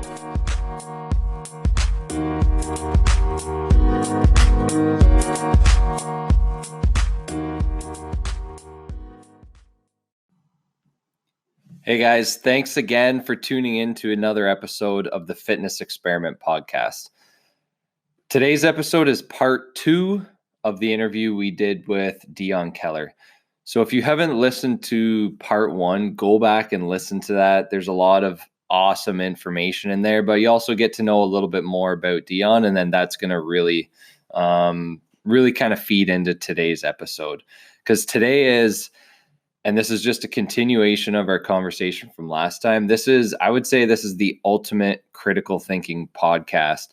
Hey guys, thanks again for tuning in to another episode of the Fitness Experiment podcast. Today's episode is part 2 of the interview we did with Deon Keller. So if you haven't listened to part 1, go back and listen to that. There's a lot of awesome information in there, but you also get to know a little bit more about Deon, and then that's going to really kind of feed into today's episode. Because today is... and this is just a continuation of our conversation from last time. I would say this is the ultimate critical thinking podcast.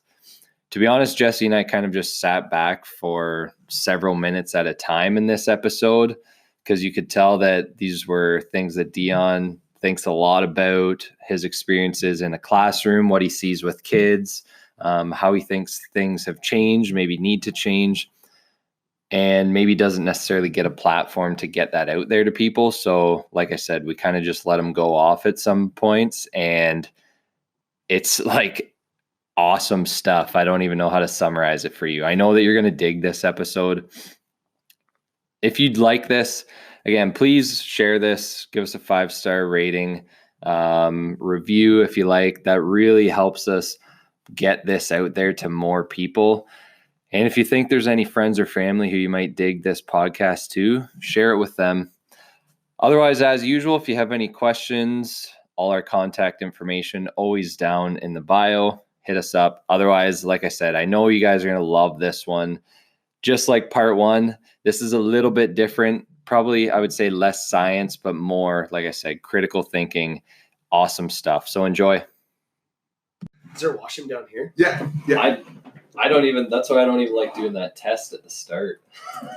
To be honest, Jesse and I kind of just sat back for several minutes at a time in this episode because you could tell that these were things that Deon thinks a lot about, his experiences in a classroom, what he sees with kids, how he thinks things have changed, maybe need to change, and maybe doesn't necessarily get a platform to get that out there to people. So like I said, we kind of just let him go off at some points, and it's like awesome stuff. I don't even know how to summarize it for you. I know that you're going to dig this episode. If you'd like this, again, please share this, give us a 5-star rating, review if you like. That really helps us get this out there to more people. And if you think there's any friends or family who you might dig this podcast to, share it with them. Otherwise, as usual, if you have any questions, all our contact information always down in the bio. Hit us up. Otherwise, like I said, I know you guys are going to love this one. Just like part 1, this is a little bit different. Probably, I would say less science, but more, like I said, critical thinking. Awesome stuff. So enjoy. Is there a washroom down here? Yeah. I don't even, that's why I don't even like doing that test at the start.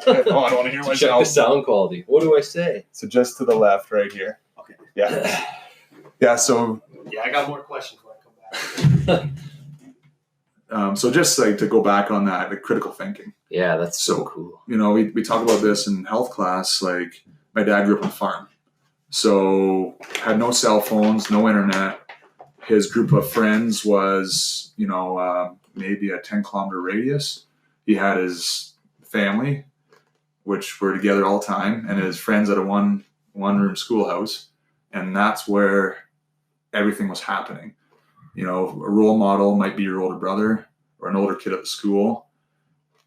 Oh, I don't want to hear to myself. check the sound quality. What do I say? So just to the left right here. Okay. Yeah. Yeah, so... yeah, I got more questions when I come back. So just like to go back on that, like critical thinking. Yeah, that's so cool. You know, we talk about this in health class. Like my dad grew up on a farm. So had no cell phones, no internet. His group of friends was, maybe a 10-kilometer radius. He had his family, which were together all the time, and his friends at a one-room schoolhouse. And that's where everything was happening. You know, a role model might be your older brother or an older kid at the school.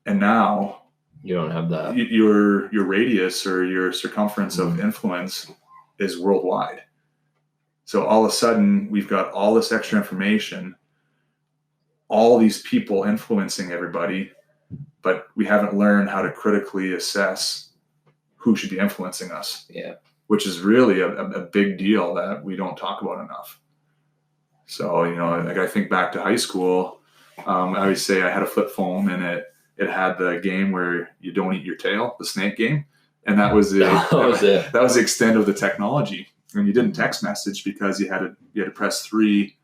And now you don't have that. Your radius or your circumference of influence is worldwide. So all of a sudden, we've got all this extra information, all these people influencing everybody, but we haven't learned how to critically assess who should be influencing us. Yeah. Which is really a big deal that we don't talk about enough. So, like I think back to high school, I always say I had a flip phone, and it had the game where you don't eat your tail, the snake game. And that was that was the extent of the technology. And you didn't text message because you had to press 3.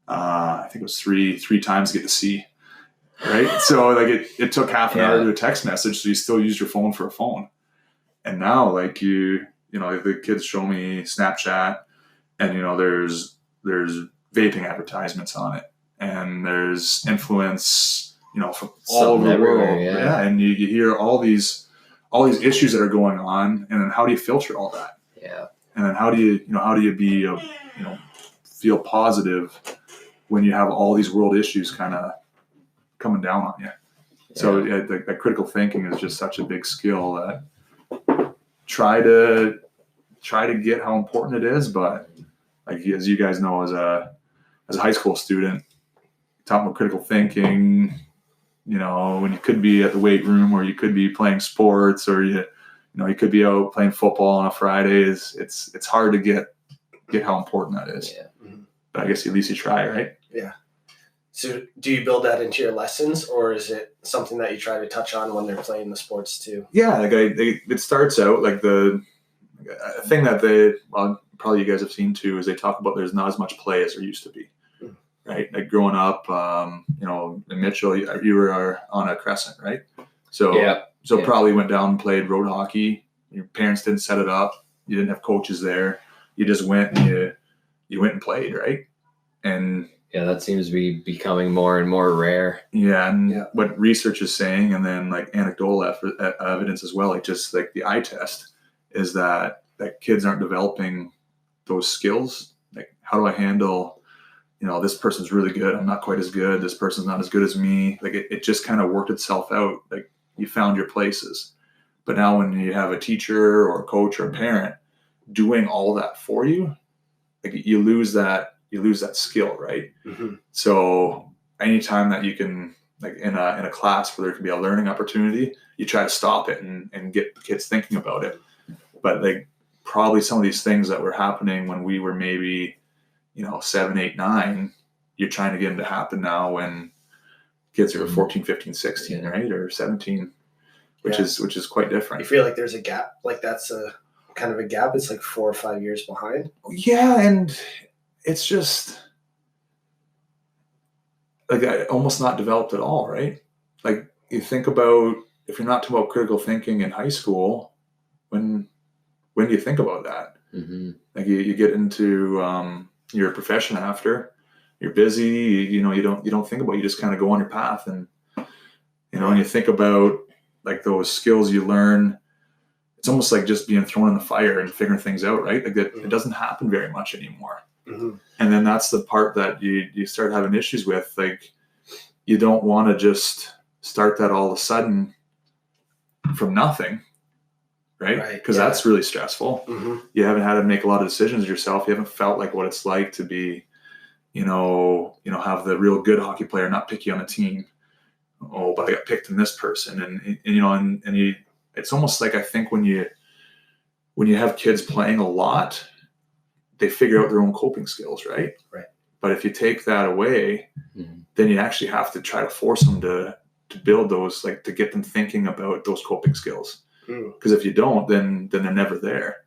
I think it was three times to get to C, right? So like it took half an hour to do a text message, so you still used your phone for a phone. And now like the kids show me Snapchat, and there's vaping advertisements on it, and there's influence from all over the world. Yeah, and you hear all these issues that are going on, and then how do you filter all that? Yeah. And then how do you be feel positive when you have all these world issues kind of coming down on you? Yeah. So that critical thinking is just such a big skill that try to get how important it is. But like, as you guys know, as a high school student, talking about critical thinking, when you could be at the weight room, or you could be playing sports, or you could be out playing football on a Friday, it's hard to get how important that is. Yeah. Mm-hmm. But I guess at least you try, right? Yeah. So do you build that into your lessons, or is it something that you try to touch on when they're playing the sports too? Yeah, like it starts out like the thing that probably you guys have seen too, is they talk about there's not as much play as there used to be, right? Like growing up, in Mitchell, you were on a crescent, right? So probably went down and played road hockey. Your parents didn't set it up. You didn't have coaches there. You just went and you went and played, right? And Yeah, that seems to be becoming more and more rare. Yeah, and what research is saying, and then like anecdotal evidence as well, like just like the eye test, is that kids aren't developing those skills. Like, how do I handle, this person's really good, I'm not quite as good, this person's not as good as me. Like it just kind of worked itself out. Like you found your places. But now when you have a teacher or a coach or a parent doing all that for you, like you lose that skill, right? Mm-hmm. So anytime that you can, like in a class where there can be a learning opportunity, you try to stop it and get the kids thinking about it. But like probably some of these things that were happening when we were maybe 7, 8, 9, you're trying to get them to happen now when kids are 14, 15, 16, right? Or 17, which is quite different. You feel like there's a gap, like that's a kind of a gap. It's like 4 or 5 years behind. Yeah, and it's just like almost not developed at all, right? Like you think about, if you're not talking about critical thinking in high school, when do you think about that? Mm-hmm. Like you get into your profession after, you're busy, you don't think about it, you just kind of go on your path, and and you think about like those skills you learn. It's almost like just being thrown in the fire and figuring things out, right? Like that, it doesn't happen very much anymore. Mm-hmm. And then that's the part that you start having issues with. Like you don't want to just start that all of a sudden from nothing, right? Because that's really stressful. Mm-hmm. You haven't had to make a lot of decisions yourself. You haven't felt like what it's like to be, have the real good hockey player not pick you on a team. Oh, but I got picked in this person, and you. It's almost like, I think when you have kids playing a lot, they figure out their own coping skills, right? Right. But if you take that away, then you actually have to try to force them to build those, like to get them thinking about those coping skills. Because if you don't, then they're never there.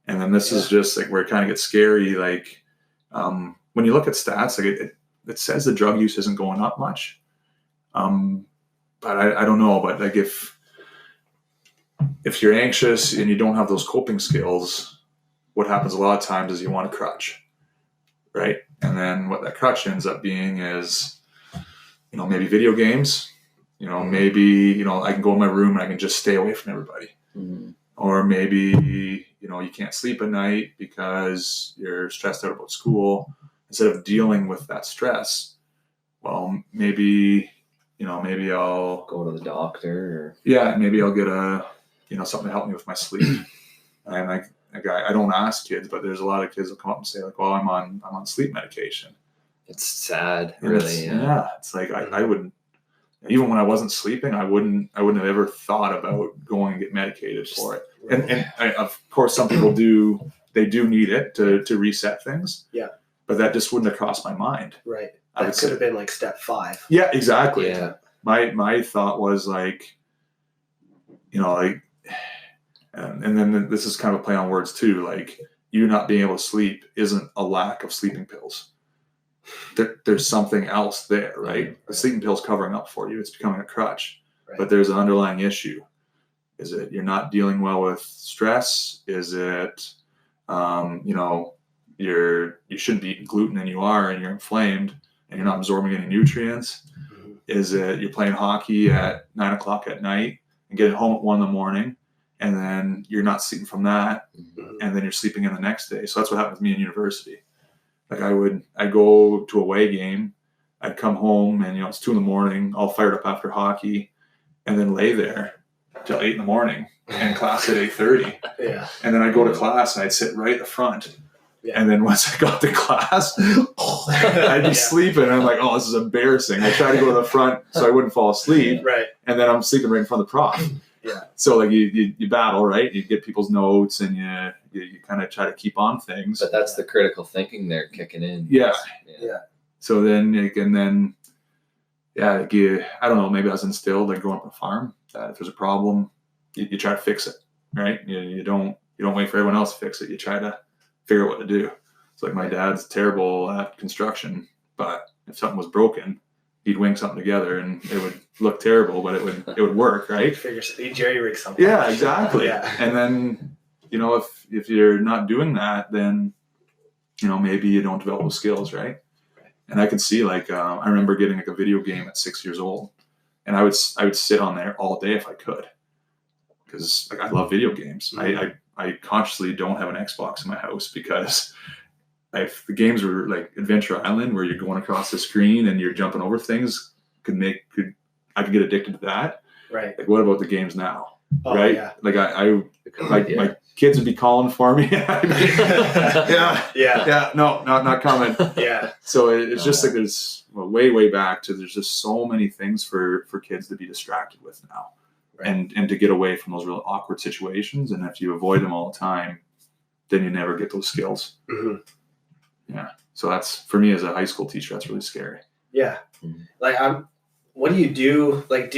And then this is just like where it kind of gets scary. Like when you look at stats, like it says the drug use isn't going up much. But I don't know. But like if you're anxious and you don't have those coping skills, what happens a lot of times is you want a crutch, right? And then what that crutch ends up being is, maybe video games, maybe, I can go in my room and I can just stay away from everybody. Mm-hmm. Or maybe, you can't sleep at night because you're stressed out about school. Instead of dealing with that stress, well, maybe I'll go to the doctor, maybe I'll get something to help me with my sleep. And I don't ask kids, but there's a lot of kids that come up and say like, well, I'm on sleep medication. It's sad, And really. It's like I wouldn't, even when I wasn't sleeping, I wouldn't have ever thought about going and get medicated for it. And of course, some people do need it to reset things. Yeah. But that just wouldn't have crossed my mind. Right. That could have been like step 5. Yeah, exactly. Yeah. My thought was like, and then this is kind of a play on words too. Like you not being able to sleep isn't a lack of sleeping pills. There's something else there, right? The sleeping pill's covering up for you. It's becoming a crutch, but there's an underlying issue. Is it you're not dealing well with stress? Is it, you shouldn't be eating gluten and you are, and you're inflamed and you're not absorbing any nutrients? Mm-hmm. Is it you're playing hockey at 9 o'clock at night and getting home at 1 a.m. and then you're not sleeping from that, and then you're sleeping in the next day? So that's what happened with me in university. Like I'd go to a away game, I'd come home and it's 2 a.m, all fired up after hockey, and then lay there till 8 a.m. and class at 8:30. Yeah. And then I'd go to class and I'd sit right at the front. Yeah. And then once I got to class, I'd be sleeping. And I'm like, oh, this is embarrassing. I try to go to the front so I wouldn't fall asleep. Right. And then I'm sleeping right in front of the prof. Yeah. So like you battle, right? You get people's notes and you kind of try to keep on things. But that's the critical thinking there kicking in. Yeah. So then, I don't know, maybe I was instilled like growing up on a farm that if there's a problem, you try to fix it, right? You don't wait for everyone else to fix it. You try to figure out what to do. It's like my dad's terrible at construction, but if something was broken, he'd wing something together and it would look terrible, but it would work, right? He'd jerry rig something. Yeah, exactly. Yeah. And then, if you're not doing that, then, maybe you don't develop those skills, right? And I could see I remember getting a video game at 6 years old, and I would sit on there all day if I could, because I love video games. I consciously don't have an Xbox in my house because if the games were like Adventure Island, where you're going across the screen and you're jumping over things, I could get addicted to that. Right. Like, what about the games now? Oh, right. Yeah. Like my kids would be calling for me. Yeah. No, not coming. Yeah. So it's just like there's way back to there's just so many things for kids to be distracted with now, right. and to get away from those real awkward situations. And if you avoid them all the time, then you never get those skills. Mm-hmm. Yeah. So that's, for me as a high school teacher, that's really scary. Yeah. Like what do you do? Like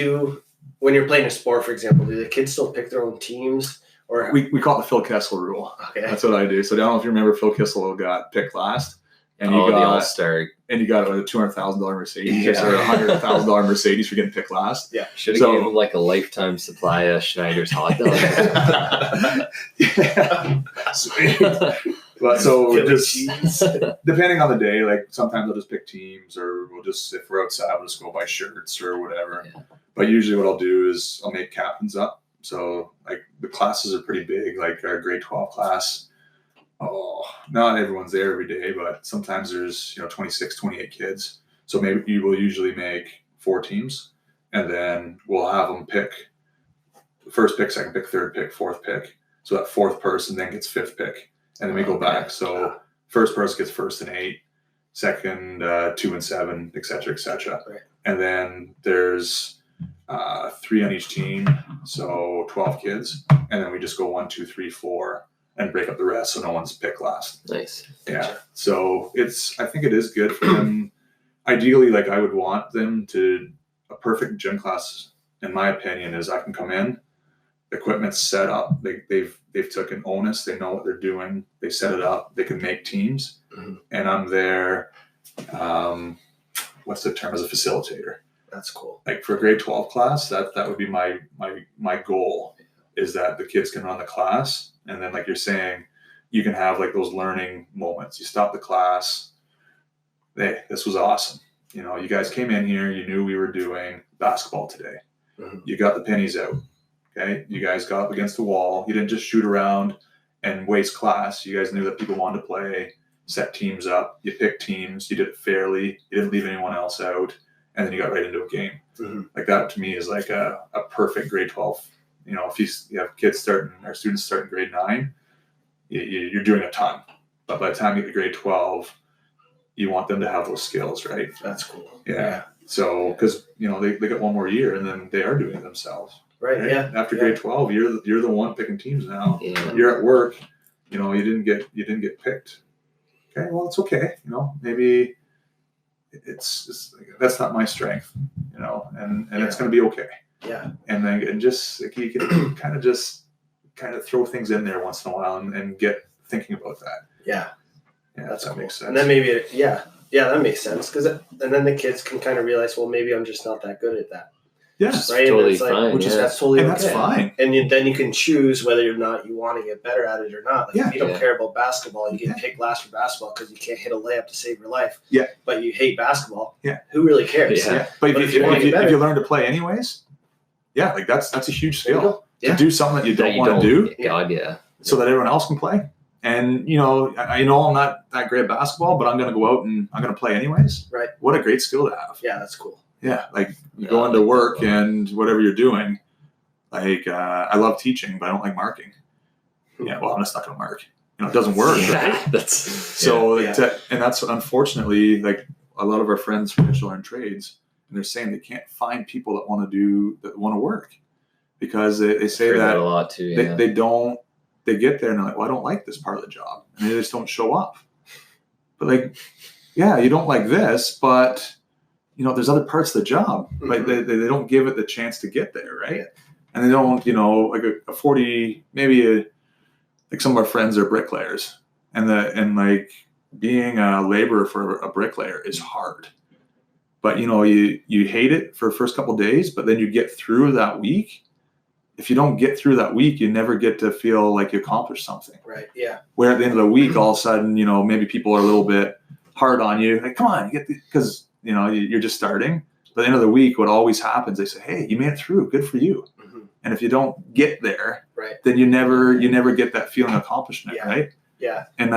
when you're playing a sport, for example, do the kids still pick their own teams? Or we call it the Phil Kessel rule. Okay. That's what I do. So I don't know if you remember, Phil Kessel got picked last, and the All-Star, and you got a $200,000 Mercedes or $100,000 Mercedes for getting picked last. Yeah, should have given him like a lifetime supply of Schneider's hot dogs. But so just depending on the day, like sometimes I'll just pick teams, or we'll just, if we're outside, we'll just go buy shirts or whatever. Yeah. But usually what I'll do is I'll make captains up. So like the classes are pretty big, like our grade 12 class. Oh, not everyone's there every day, but sometimes there's 26, 28 kids. So maybe you will usually make 4 teams, and then we'll have them pick first pick, second pick, third pick, fourth pick. So that fourth person then gets fifth pick, and then we go back. So first person gets first and 8, second 2 and 7, et cetera, et cetera. Right. And then there's 3 on each team, so 12 kids, and then we just go 1, 2, 3, 4, and break up the rest, so no one's picked last. Nice. Yeah. So I think it is good for them. Ideally, like I would want them to, a perfect gym class, in my opinion, is I can come in, the equipment's set up, they've taken onus, they know what they're doing, they set it up, they can make teams, and I'm there. What's the term, as a facilitator? That's cool. Like for a grade 12 class, that would be my goal, is that the kids can run the class. And then, like you're saying, you can have like those learning moments. You stop the class. Hey, this was awesome. You guys came in here, you knew we were doing basketball today. Mm-hmm. You got the pennies out. Okay. You guys got up against the wall. You didn't just shoot around and waste class. You guys knew that people wanted to play, set teams up. You picked teams. You did it fairly. You didn't leave anyone else out. And then you got right into a game. Mm-hmm. Like that to me is like a perfect grade 12. If you have kids students starting grade 9, you're doing a ton. But by the time you get to grade 12, you want them to have those skills, right? That's cool. Yeah. So, because they got one more year, and then they are doing it themselves. Right. Yeah. After grade 12, you're the one picking teams now. Yeah. You're at work. You didn't get picked. Okay. Well, it's okay. Maybe. It's that's not my strength, and it's going to be okay. Yeah. And just like, you can kind of throw things in there once in a while and get thinking about that. Yeah. Yeah, that cool. Makes sense. And then maybe that makes sense, and then the kids can kind of realize, well, maybe I'm just not that good at that. Yeah, right. Totally fine. That's totally okay. That's fine. And then you can choose whether or not you want to get better at it or not. Like if you don't care about basketball, you get picked last for basketball because you can't hit a layup to save your life. Yeah. But you hate basketball. Yeah. Who really cares? Yeah. But if you learn to play anyways, like that's a huge skill. To do something that you don't want to do. God, yeah. So that everyone else can play. And I know I'm not that great at basketball, but I'm going to go out and I'm going to play anyways. Right. What a great skill to have. Yeah, that's cool. Yeah, like you go into work and whatever you're doing, like I love teaching, but I don't like marking. Yeah, well, I'm just not going to mark. It doesn't work. Yeah, right? And that's unfortunately, like a lot of our friends from digital and trades, and they're saying they can't find people that want to work, because they say that a lot too. Yeah. They get there and they're like, well, I don't like this part of the job, and they just don't show up. But like, yeah, you don't like this, but there's other parts of the job. Mm-hmm. Like they don't give it the chance to get there, right? And they don't, like a 40, maybe like some of our friends are bricklayers, and like being a laborer for a bricklayer is hard. But you hate it for the first couple of days, but then you get through that week. If you don't get through that week, you never get to feel like you accomplished something. Right. Yeah. Where at the end of the week, all of a sudden, maybe people are a little bit hard on you. Like, come on, because you're just starting. But at the end of the week, what always happens, they say, hey, you made it through. Good for you. Mm-hmm. And if you don't get there, then you never get that feeling of accomplishment, right? Yeah. And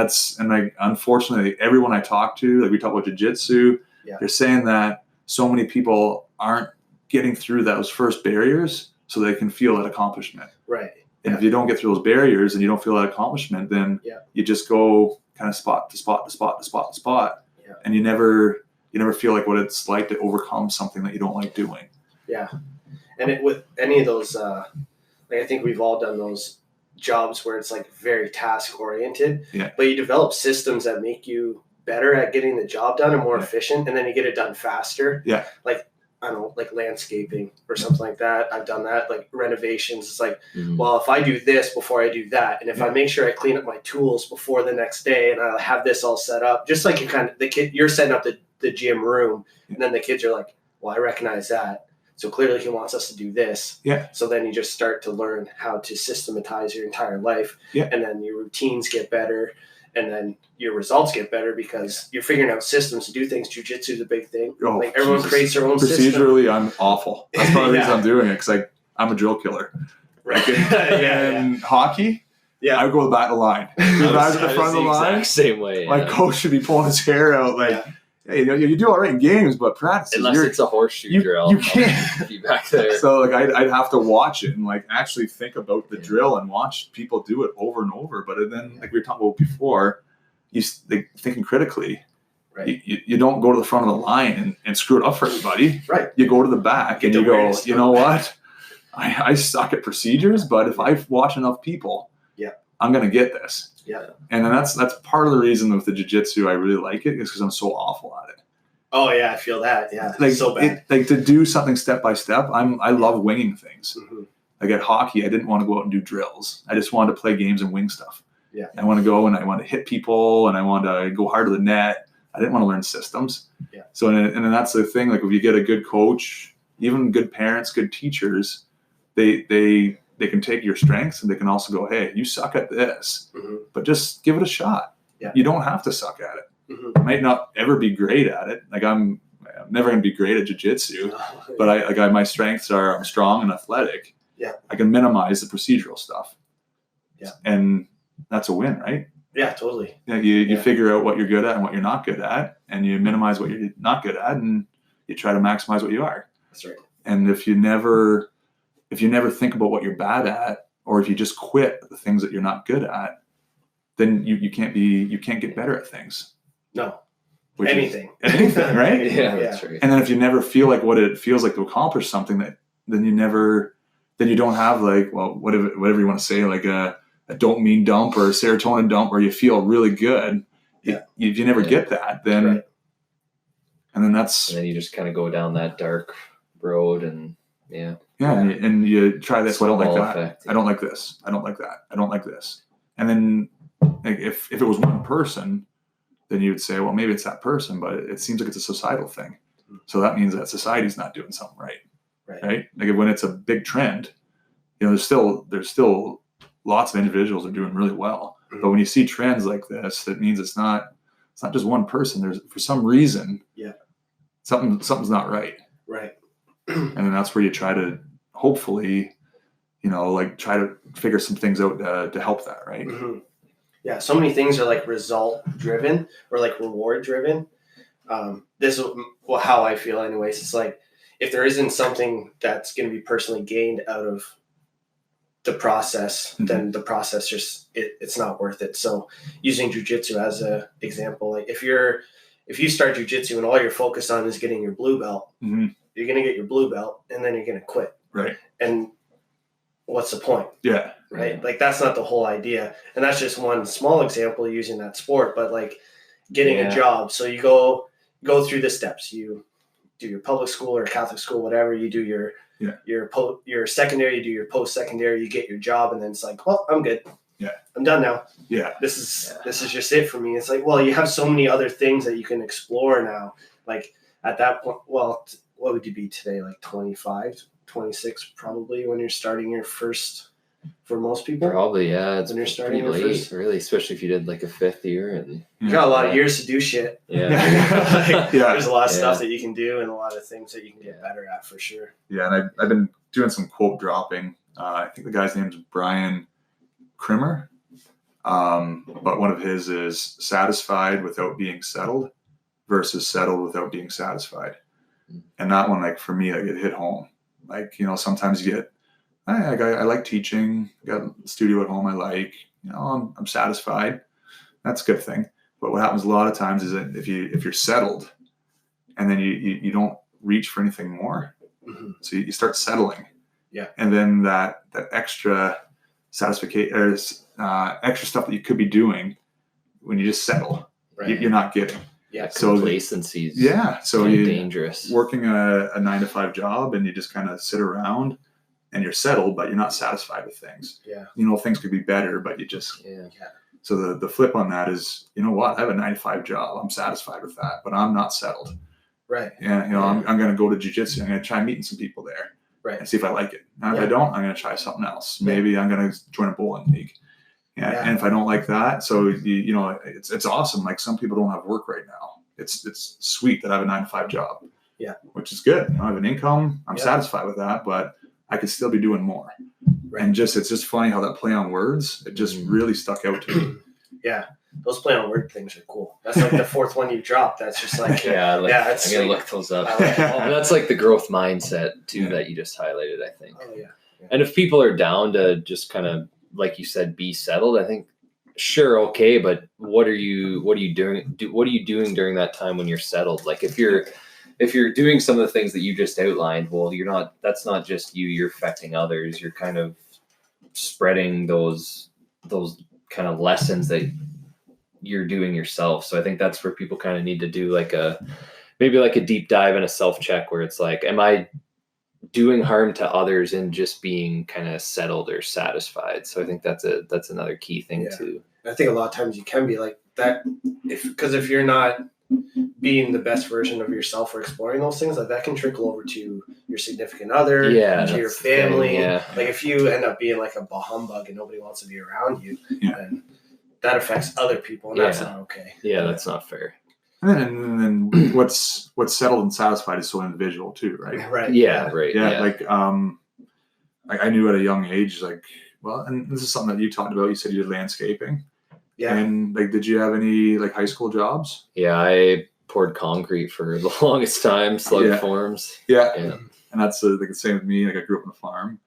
unfortunately, everyone I talk to, like we talk about jiu-jitsu, they're saying that so many people aren't getting through those first barriers so they can feel that accomplishment. Right. And if you don't get through those barriers and you don't feel that accomplishment, then you just go kind of spot to spot to spot to spot to spot. Yeah. And you never feel like what it's like to overcome something that you don't like doing. Yeah. And with any of those, I think we've all done those jobs where it's like very task oriented, but you develop systems that make you better at getting the job done and more efficient, and then you get it done faster. Yeah. Like, I don't know, like landscaping or something like that. I've done that, like renovations. It's like, well, if I do this before I do that, and if I make sure I clean up my tools before the next day and I have this all set up, just like you're setting up the gym room, and then the kids are like, well, I recognize that. So clearly he wants us to do this. Yeah. So then you just start to learn how to systematize your entire life. Yeah. And then your routines get better. And then your results get better because you're figuring out systems to do things. Jiu-jitsu is a big thing. Oh, like everyone creates their own system. Procedurally, I'm awful. That's part of the reason I'm doing it, because I'm a drill killer. Right. And hockey, I would go to the back of the line. The guys at the front of the line, same way. My coach should be pulling his hair out like, hey, you do all right in games, but practice. Unless it's a horseshoe drill. You can't be back there. So I'd have to watch it and like actually think about the drill and watch people do it over and over. But then, like we were talking about before, thinking critically. Right. You don't go to the front of the line and screw it up for everybody. Right. You go to the back and you go, you know what? I suck at procedures, but if I watch enough people, I'm going to get this. Yeah. And then that's part of the reason with the jiu-jitsu I really like it, is because I'm so awful at it. Oh yeah, I feel that. Yeah. Like, so bad. To do something step by step, I love winging things. Mm-hmm. Like at hockey, I didn't want to go out and do drills. I just wanted to play games and wing stuff. Yeah. I want to go and I want to hit people and I want to go hard to the net. I didn't want to learn systems. Yeah. So and then that's the thing. Like if you get a good coach, even good parents, good teachers, they can take your strengths and they can also go, hey, you suck at this, but just give it a shot. Yeah. You don't have to suck at it. You might not ever be great at it. Like I'm never going to be great at jiu-jitsu, but my strengths are I'm strong and athletic. Yeah. I can minimize the procedural stuff. Yeah. And that's a win, right? Yeah, totally. Yeah, you figure out what you're good at and what you're not good at, and you minimize what you're not good at, and you try to maximize what you are. That's right. And if you never think about what you're bad at, or if you just quit the things that you're not good at, then you can't get better at things. No. Anything, right? Yeah, that's right. And then if you never feel like what it feels like to accomplish something, then you don't have like, well, whatever you want to say, like a dopamine dump or a serotonin dump where you feel really good. Yeah. If you never get that, then and then you just kind of go down that dark road and and you try this. Well, I don't like that. Effect, I don't like this. I don't like that. I don't like this. And then like, if it was one person, then you would say, well, maybe it's that person, but it seems like it's a societal thing. So that means that society's not doing something right. Right? Like when it's a big trend, there's still lots of individuals are doing really well. But when you see trends like this, that means it's not just one person. There's for some reason, something's not right. Right. And then that's where you try to hopefully, try to figure some things out to help that, right? Mm-hmm. Yeah, so many things are like result driven or like reward driven. This is how I feel anyways. It's like if there isn't something that's going to be personally gained out of the process, then the process it's not worth it. So using jiu-jitsu as a example, like if you start jiu-jitsu and all you're focused on is getting your blue belt, you're going to get your blue belt and then you're going to quit. Right. And what's the point? Yeah. Right. Like that's not the whole idea. And that's just one small example using that sport, but like getting a job. So you go through the steps. You do your public school or Catholic school, whatever. You do your secondary, you do your post-secondary, you get your job, and then it's like, well, I'm good. Yeah. I'm done now. Yeah. This is just it for me. It's like, well, you have so many other things that you can explore now. Like at that point, well, what would you be today? Like 25, 26 probably when you're starting your first for most people. Probably, yeah. It's when you're starting pretty your late, first, really, especially if you did like a 5th year. And you got a lot of years to do shit. Yeah. There's a lot of stuff that you can do and a lot of things that you can get better at for sure. Yeah, and I've been doing some quote dropping. I think the guy's name is Brian Krimmer. But one of his is satisfied without being settled versus settled without being satisfied. And that one, like for me, like it hit home. Like, you know, sometimes you get, I like teaching, got a studio at home I like, you know, I'm satisfied. That's a good thing. But what happens a lot of times is that if you're settled and then you don't reach for anything more, so you start settling. Yeah. And then that extra satisfaction or extra stuff that you could be doing when you just settle, you're not getting. Yeah. So complacency. Yeah. So you're dangerous. Working a 9-to-5 job and you just kind of sit around and you're settled, but you're not satisfied with things. Yeah. You know, things could be better, but you just. Yeah. So the flip on that is, you know what? I have a 9-to-5 job. I'm satisfied with that, but I'm not settled. Right. Yeah. You know, I'm going to go to jiu-jitsu. I'm going to try meeting some people there. Right. And see if I like it. And if I don't, I'm going to try something else. Maybe I'm going to join a bowling league. Yeah. And if I don't like that, so you know, it's awesome. Like some people don't have work right now. It's sweet that I have a 9-to-5 job. Yeah. Which is good. I have an income. I'm satisfied with that, but I could still be doing more. Right. And it's just funny how that play on words, it just really stuck out to me. Yeah. Those play on word things are cool. That's like the 4th one you dropped. That's just like, I'm going to look those up. And that's like the growth mindset too that you just highlighted, I think. Oh, yeah. And if people are down to just kind of, like you said, be settled, I think, sure, okay, but what are you doing? What are you doing during that time when you're settled? Like if you're doing some of the things that you just outlined, well, that's not just you're affecting others. You're kind of spreading those kind of lessons that you're doing yourself. So I think that's where people kind of need to do maybe a deep dive and a self-check where it's like, am I doing harm to others and just being kind of settled or satisfied? So I think that's another key thing too. I think a lot of times you can be like that if you're not being the best version of yourself or exploring those things, like that can trickle over to your significant other, to your family. Like if you end up being like a bah humbug and nobody wants to be around you, then that affects other people, and that's not okay. Yeah, that's not fair. And then what's settled and satisfied is so individual too, right? Right. Yeah. Right. Yeah. Like I knew at a young age, like, well, and this is something that you talked about. You said you did landscaping. Yeah. And like, did you have any like high school jobs? Yeah, I poured concrete for the longest time, slug forms. Yeah. And that's like the same with me. Like I grew up on a farm.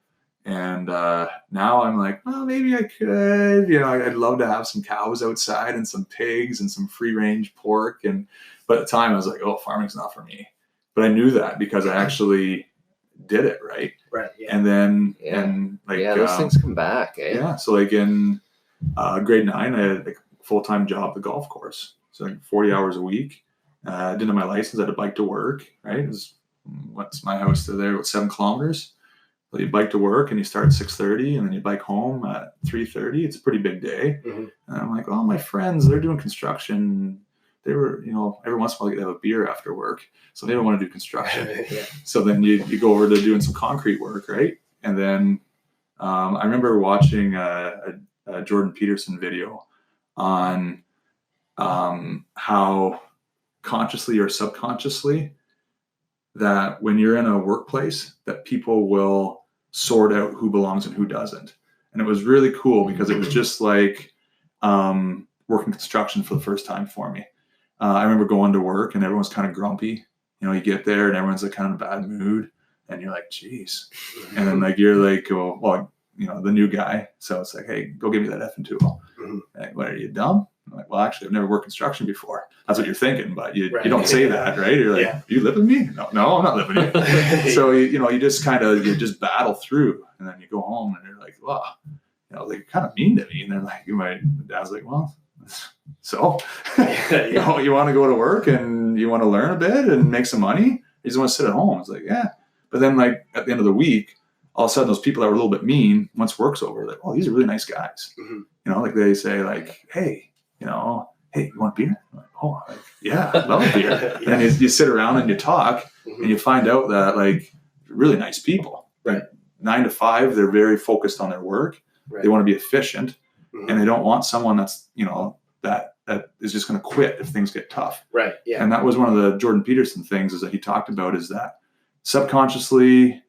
And now I'm like, well, maybe I could, you know, I'd love to have some cows outside and some pigs and some free range pork. But at the time I was like, oh, farming's not for me. But I knew that because I actually did it. Right. Right. Yeah. And then, and like, those things come back. Yeah. So like in grade 9, I had like a full-time job at the golf course. So like 40 hours a week. I didn't have my license. I had to bike to work. Right. It was, what's my house to there? About 7 kilometers. So you bike to work and you start at 6:30 and then you bike home at 3:30. It's a pretty big day. And I'm like, oh, my friends, they're doing construction. They were, you know, every once in a while they have a beer after work. So they don't want to do construction. So then you go over to doing some concrete work, right? And then I remember watching a Jordan Peterson video on how consciously or subconsciously that when you're in a workplace that people will sort out who belongs and who doesn't. And it was really cool because it was just like working construction for the first time for me. I remember going to work and everyone's kind of grumpy. You know, you get there and everyone's like kind of in a bad mood and you're like, geez. And then like, you're like, well, you know, the new guy. So it's like, hey, go give me that effing tool. Like, what, are you dumb? I'm like, well, actually, I've never worked construction before. That's what you're thinking, but you don't say that, right? You're like, you live with me? No, I'm not living with you. So, you know, you just battle through and then you go home and you're like, wow, you know, they're kind of mean to me. And they're like, my dad's like, well, so, you know, you want to go to work and you want to learn a bit and make some money? You just want to sit at home. It's like, yeah. But then like at the end of the week, all of a sudden those people that were a little bit mean, once work's over, like, oh, these are really nice guys. You know, like they say like, hey, you know, hey, you want a beer? I'm like, oh, like, yeah, I love a beer. And then you sit around and you talk and you find out that like really nice people. Right. 9 to 5, they're very focused on their work. Right. They want to be efficient, Mhm. and they don't want someone that's, that is just going to quit if things get tough. Right. Yeah. And that was one of the Jordan Peterson things is that he talked about is that subconsciously,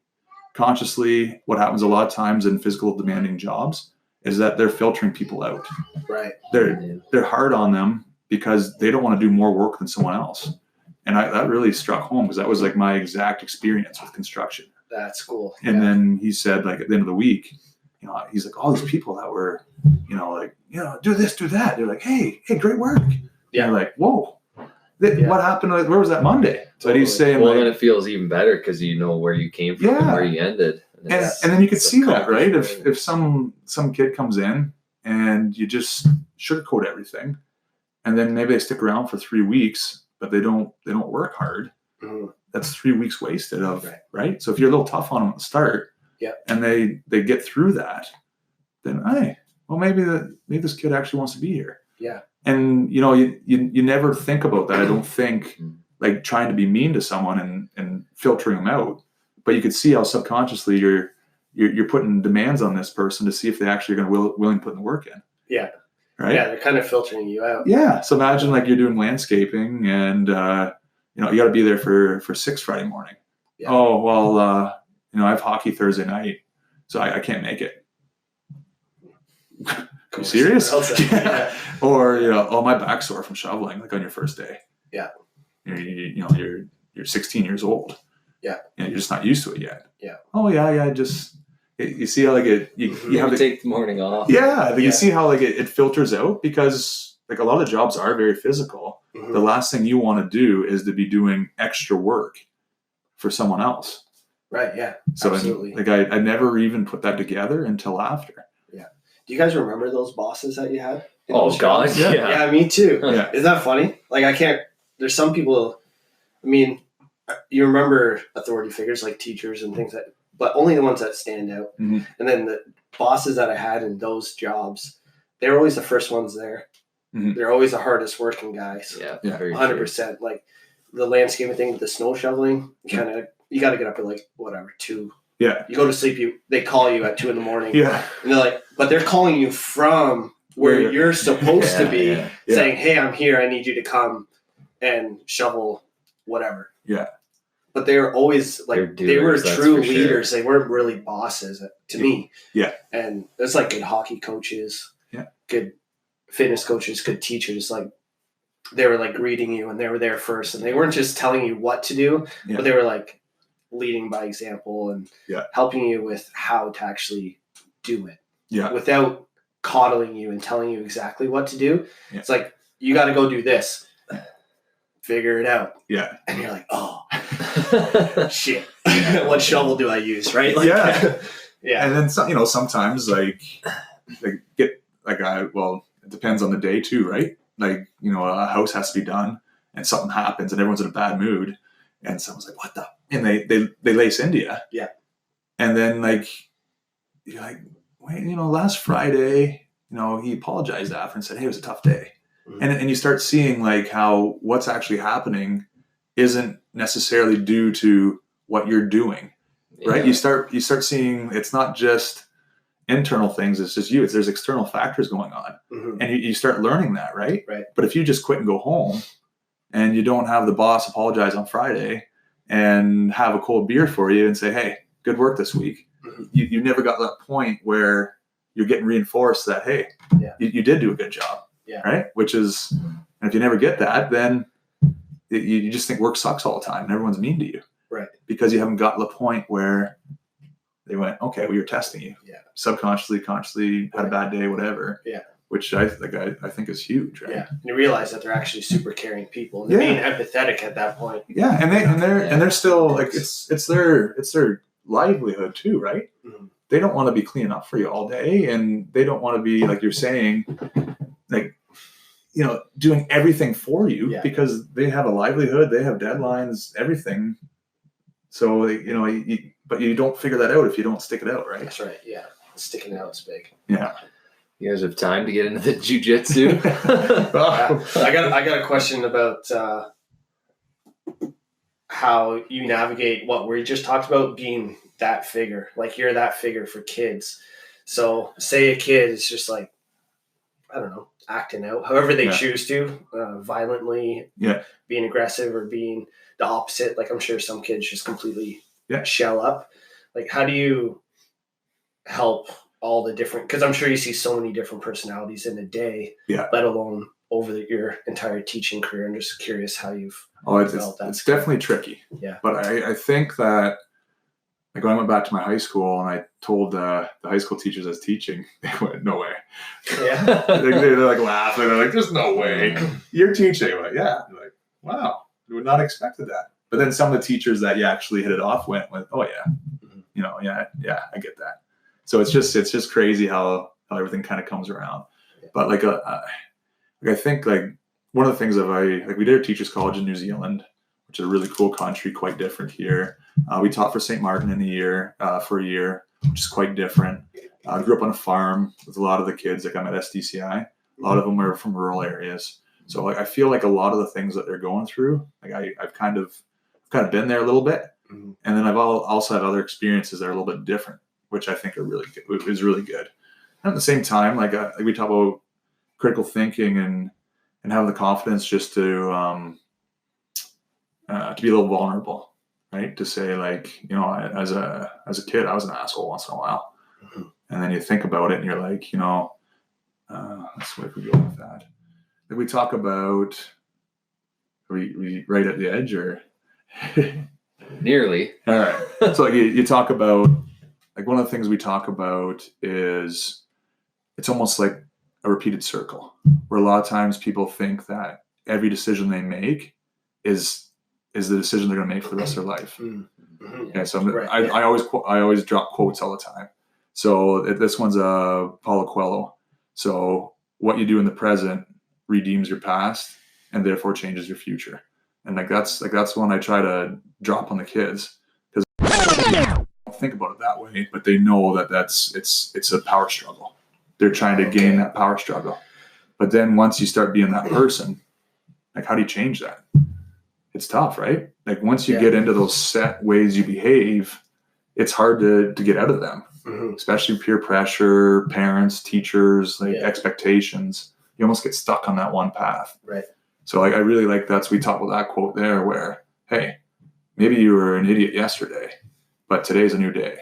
consciously, what happens a lot of times in physical demanding jobs is that they're filtering people out. Right. They're hard on them because they don't want to do more work than someone else. And that really struck home because that was like my exact experience with construction. That's cool. And then he said, like, at the end of the week, he's like, all these people that were, do this, do that. They're like, hey, great work. Yeah. And you're like, whoa, what happened? Where was that Monday? So he's saying, well, then it feels even better because you know where you came from and where you ended. And then you could see that, right? If some kid comes in and you just sugarcoat everything, and then maybe they stick around for 3 weeks, but they don't work hard. Mm-hmm. That's 3 weeks wasted of right. So if you're a little tough on them at the start, and they get through that, then maybe this kid actually wants to be here. Yeah. And you never think about that. I don't think like trying to be mean to someone and filtering them out, but you could see how subconsciously you're putting demands on this person to see if they actually are going to willing to put the work in. Yeah. Right. Yeah, they're kind of filtering you out. Yeah. So imagine like you're doing landscaping and you got to be there for 6 Friday morning. Yeah. Oh well, I have hockey Thursday night, so I can't make it. Are you serious? Yeah. Or my back's sore from shoveling, like on your first day. Yeah. You're 16 years old. Yeah. You're just not used to it yet. Yeah. Oh yeah. Just you see how like you have to take the morning off. Yeah. You see how like it filters out because like a lot of jobs are very physical. Mm-hmm. The last thing you want to do is to be doing extra work for someone else. Right. Yeah. So absolutely. I never even put that together until after. Yeah. Do you guys remember those bosses that you had? Oh God. Yeah. Yeah. Me too. Yeah. Isn't that funny? Like I can't. There's some people. I mean, you remember authority figures like teachers and things but only the ones that stand out. Mm-hmm. And then the bosses that I had in those jobs, they were always the first ones there. Mm-hmm. They're always the hardest working guys. Yeah. 100%. Like the landscaping thing with the snow shoveling, you got to get up at like whatever 2. Yeah. You go to sleep. They call you at 2 a.m. Yeah. And they're like, but they're calling you from where you're supposed to be, saying, "Hey, I'm here. I need you to come and shovel whatever." Yeah. But they were always like they were true leaders. Sure. They weren't really bosses to me. Yeah. And it's like good hockey coaches. Yeah. Good fitness coaches, good teachers. Like they were like greeting you and they were there first, and they weren't just telling you what to do, but they were like leading by example and helping you with how to actually do it. Yeah. Without coddling you and telling you exactly what to do. Yeah. It's like, you got to go do this. Figure it out. Yeah. And you're like, oh, shit. What shovel do I use? Right. Like, yeah. And then, sometimes it depends on the day too, right? Like, a house has to be done and something happens and everyone's in a bad mood. And someone's like, what the? And they lace into you. Yeah. And then you're like, wait, last Friday, he apologized after and said, hey, it was a tough day. Mm-hmm. And you start seeing like how what's actually happening isn't necessarily due to what you're doing, right? You start seeing it's not just internal things. It's just you. There's external factors going on. Mm-hmm. And you start learning that, right? Right. But if you just quit and go home and you don't have the boss apologize on Friday and have a cold beer for you and say, hey, good work this week. Mm-hmm. You never got to that point where you're getting reinforced that, hey, you did do a good job. Yeah. Right. Which is, and if you never get that, then you just think work sucks all the time and everyone's mean to you. Right. Because you haven't got to the point where they went, okay, well, you're testing you. Yeah. Subconsciously, consciously, had a bad day, whatever. Yeah. Which I think is huge, right? Yeah. And you realize that they're actually super caring people. And they're being empathetic at that point. Yeah. And they're still like it's their livelihood too, right? Mm-hmm. They don't want to be cleaning up for you all day, and they don't want to be, like you're saying, like, doing everything for you because they have a livelihood, they have deadlines, everything. So, but you don't figure that out if you don't stick it out, right? That's right. Yeah. Sticking it out is big. Yeah. You guys have time to get into the jiu-jitsu? I got a question about how you navigate what we just talked about, being that figure. Like you're that figure for kids. So say a kid is just like, I don't know, acting out, however they choose to, violently, being aggressive or being the opposite. Like I'm sure some kids just completely shell up. Like how do you help all the different, because I'm sure you see so many different personalities in a day, let alone over your entire teaching career. I'm just curious how you've developed that. It's definitely tricky. Yeah. But I think that, like when I went back to my high school and I told the high school teachers I was teaching, they went, no way. Yeah. they're like laughing. They're like, there's no way. You're teaching. I'm like, yeah. They're like, wow, I would not have expected that. But then some of the teachers that you actually hit it off went, oh yeah, I get that. So it's just crazy how everything kind of comes around. But like I think like one of the things that we did a teachers college in New Zealand, which is a really cool country, quite different here. We taught for St. Martin for a year, which is quite different. I grew up on a farm with a lot of the kids. Like I'm at SDCI. A lot of them are from rural areas. So like I feel like a lot of the things that they're going through, like I've kind of been there a little bit, and then I've also had other experiences that are a little bit different, which I think are really good. Is really good. And at the same time, like we talk about critical thinking and having the confidence just to be a little vulnerable. Right, to say like, as a kid, I was an asshole once in a while, and then you think about it, and you're like, let's see if we go with that. Like we talk about, we right at the edge, or nearly. All right. So like you talk about, like one of the things we talk about is it's almost like a repeated circle, where a lot of times people think that every decision they make is the decision they're going to make for the rest of their life. Yeah, so I always drop quotes all the time. So this one's Paulo Coelho. So what you do in the present redeems your past and therefore changes your future. And that's one I try to drop on the kids, because they don't think about it that way, but they know that it's a power struggle. They're trying to gain that power struggle. But then once you start being that person, like how do you change that? It's tough, right? Like once you get into those set ways you behave, it's hard to get out of them, especially peer pressure, parents, teachers, like expectations. You almost get stuck on that one path. Right. So like, I really like we talk about that quote there where, hey, maybe you were an idiot yesterday, but today's a new day.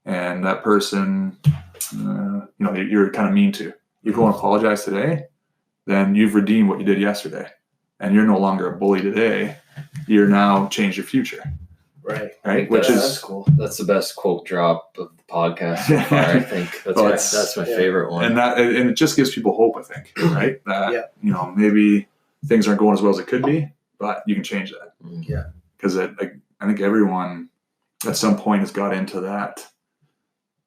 And that person, you're kind of mean to, you go and apologize today, then you've redeemed what you did yesterday. And you're no longer a bully today. You're now changed your future. Right. Which that's cool. That's the best quote drop of the podcast so far. I think that's my favorite one. And it just gives people hope, I think, right? That, maybe things aren't going as well as it could be, but you can change that. Yeah. Because I think everyone at some point has got into that,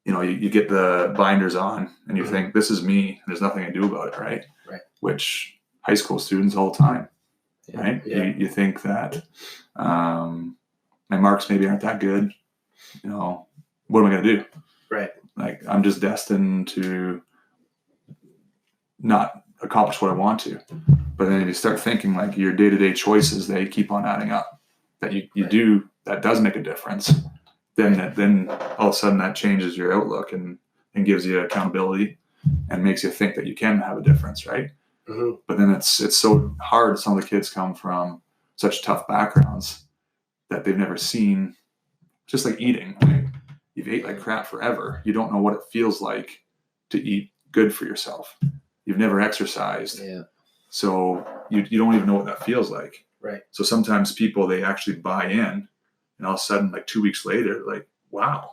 you get the binders on and you think, this is me. And there's nothing I do about it. Right. Which high school students all the time. Right? Yeah. You think that my marks maybe aren't that good. What am I going to do? Right. Like I'm just destined to not accomplish what I want to. But then if you start thinking like your day-to-day choices, they keep on adding up. That you do, that does make a difference. Then all of a sudden that changes your outlook and gives you accountability and makes you think that you can have a difference, right? But then it's so hard. Some of the kids come from such tough backgrounds that they've never seen, just like eating. Like, you've ate like crap forever. You don't know what it feels like to eat good for yourself. You've never exercised. Yeah. So you don't even know what that feels like. Right. So sometimes people, they actually buy in, and all of a sudden, like 2 weeks later, like, wow,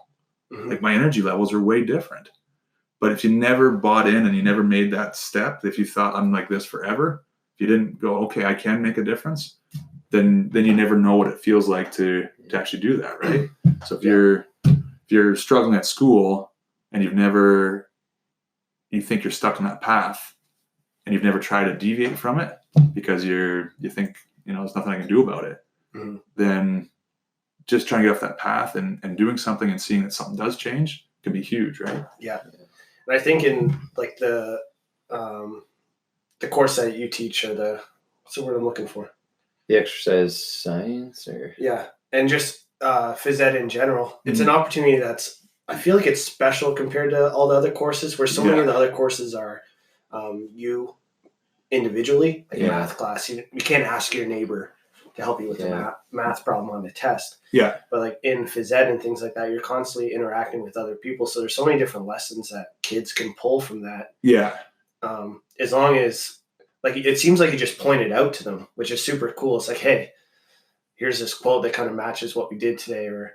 like my energy levels are way different. But if you never bought in and you never made that step, if you thought I'm like this forever, if you didn't go, okay, I can make a difference, then you never know what it feels like to actually do that, right? So if you're struggling at school and you think you're stuck on that path and you've never tried to deviate from it because you think, there's nothing I can do about it, then just trying to get off that path and doing something and seeing that something does change can be huge, right? Yeah. And I think in like the course that you teach, or what's the word I'm looking for? The exercise science, or yeah, and just phys ed in general. It's an opportunity I feel like it's special compared to all the other courses, where so many of the other courses are you individually, like math class. You can't ask your neighbor to help you with the math problem on the test. Yeah. But like in phys ed and things like that, you're constantly interacting with other people. So there's so many different lessons that kids can pull from that. Yeah. As long as, like, it seems like you just point it out to them, which is super cool. It's like, hey, here's this quote that kind of matches what we did today. Or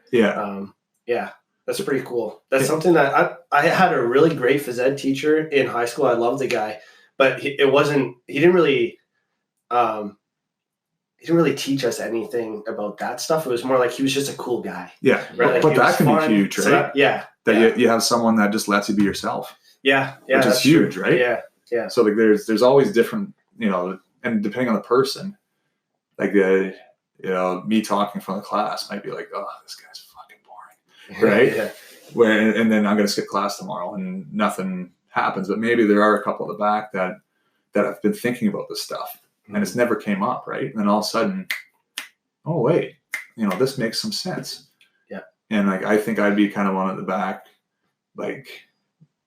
that's pretty cool. That's something that I had a really great phys ed teacher in high school. I loved the guy, but he didn't really teach us anything about that stuff. It was more like he was just a cool guy. Yeah. Right? But that can be huge, right? So you have someone that just lets you be yourself. Yeah. Which is huge, right? Yeah. Yeah. So like there's always different, and depending on the person, like me talking from the class might be like, oh, this guy's fucking boring. Right. Yeah. And then I'm going to skip class tomorrow and nothing happens. But maybe there are a couple at the back that have been thinking about this stuff and it's never came up. Right. And then all of a sudden, oh, wait, this makes some sense. Yeah. And like, I think I'd be kind of one at the back, like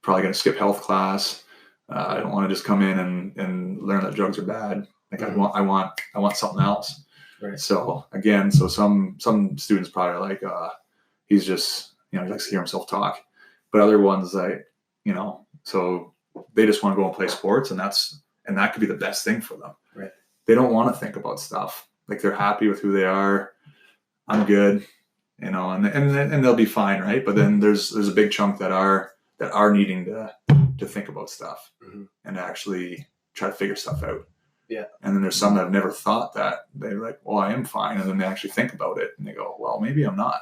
probably going to skip health class. I don't want to just come in and learn that drugs are bad. Like I want something else. Right. So again, some students probably are like, he's just, he likes to hear himself talk, but other ones so they just want to go and play sports, and that could be the best thing for them. Right. They don't want to think about stuff. Like they're happy with who they are. I'm good, and they'll be fine. Right. But then there's a big chunk that are needing to think about stuff and actually try to figure stuff out. Yeah. And then there's some that have never thought that. They're like, well, I am fine. And then they actually think about it and they go, well, maybe I'm not.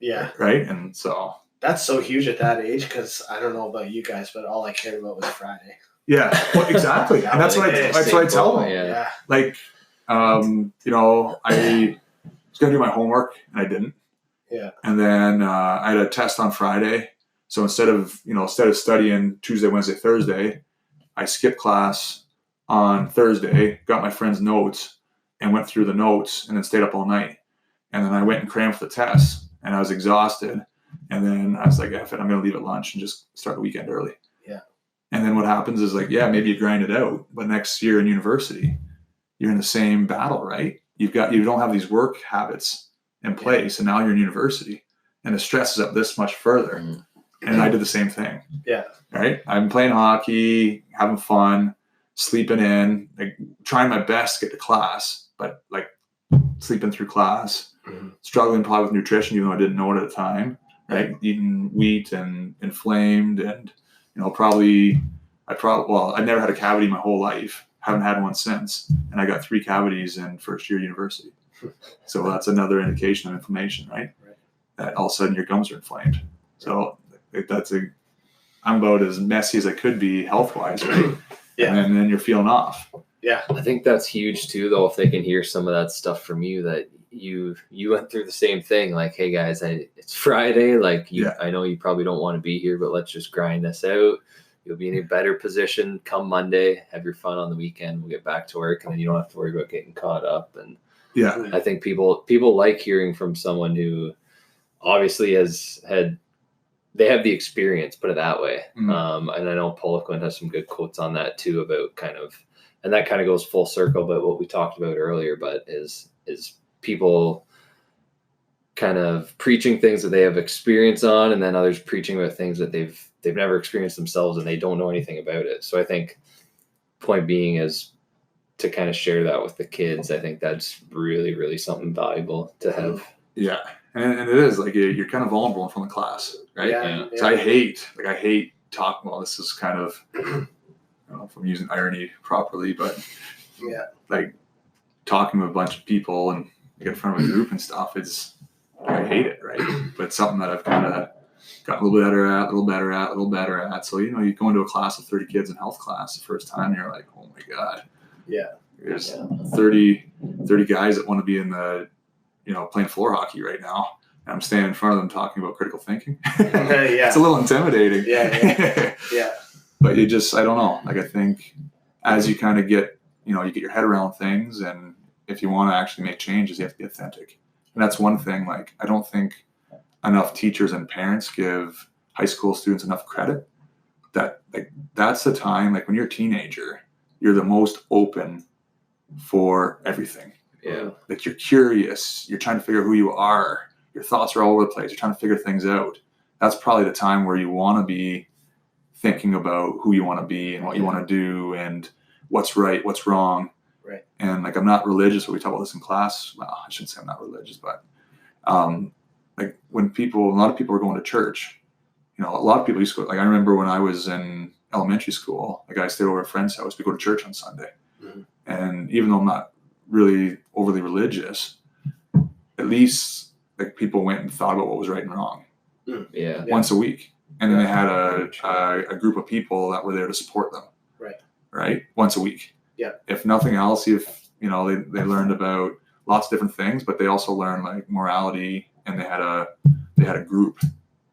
Yeah. Right. And so that's so huge at that age, because I don't know about you guys, but all I cared about was Friday. Yeah, well, exactly. And that's what I tell them. Yeah. Like, I was going to do my homework and I didn't. Yeah. And then I had a test on Friday. So instead of studying Tuesday, Wednesday, Thursday, I skipped class on Thursday, got my friend's notes and went through the notes and then stayed up all night. And then I went and crammed for the test and I was exhausted. And then I was like, F it, I'm going to leave at lunch and just start the weekend early. Yeah. And then what happens is like, yeah, maybe you grind it out, but next year in university, you're in the same battle, right? You don't have these work habits in place, and now you're in university and the stress is up this much further. And I did the same thing. Yeah. Right. I'm playing hockey, having fun, sleeping in, like trying my best to get to class, but like sleeping through class, struggling probably with nutrition, even though I didn't know it at the time. Right. Eating wheat and inflamed and, I never had a cavity my whole life. Haven't had one since. And I got 3 cavities in first year university. So that's another indication of inflammation, right? That all of a sudden your gums are inflamed. So I'm about as messy as I could be health-wise, right? Yeah. And then you're feeling off. Yeah. I think that's huge too, though, if they can hear some of that stuff from you, that you went through the same thing. Like, hey guys, it's Friday. Like I know you probably don't want to be here, but let's just grind this out. You'll be in a better position come Monday. Have your fun on the weekend. We'll get back to work, and then you don't have to worry about getting caught up. And yeah, I think people like hearing from someone who obviously they have the experience, put it that way. And I know Poliquin has some good quotes on that too, about and that kind of goes full circle about what we talked about earlier, but is people kind of preaching things that they have experience on, and then others preaching about things that they've never experienced themselves and they don't know anything about it. So I think point being is to kind of share that with the kids. I think that's really, really something valuable to have. Yeah. And it is like you're kind of vulnerable in front of class, right? Yeah. So I hate talking. Well, this is kind of, I don't know if I'm using irony properly, but like talking with a bunch of people and get in front of a group and stuff, I hate it, right? But it's something that I've kind of got a little better at. So, you go into a class of 30 kids in health class the first time, and you're like, oh my God. Yeah. There's 30 guys that want to be in the, playing floor hockey right now. And I'm standing in front of them talking about critical thinking. It's a little intimidating. Yeah. But I don't know. Like, I think as you kind of get, you get your head around things, and if you want to actually make changes, you have to be authentic. And that's one thing, like, I don't think enough teachers and parents give high school students enough credit that, like, that's the time, like, when you're a teenager, you're the most open for everything. Yeah. Like, you're curious, you're trying to figure out who you are, your thoughts are all over the place, you're trying to figure things out. That's probably the time where you want to be thinking about who you want to be and what you want to do and what's right, what's wrong. Right. And, like, I'm not religious, but we talk about this in class. Well, I shouldn't say I'm not religious, but like, when a lot of people are going to church, a lot of people used to go, like, I remember when I was in elementary school, like, I stayed over at a friend's house, we go to church on Sunday. Mm-hmm. And even though I'm not really overly religious, at least, like, people went and thought about what was right and wrong. Yeah. Once a week. And then they had a group of people that were there to support them. Right. Once a week. Yeah. If nothing else, they learned about lots of different things, but they also learned, like, morality, and they had a group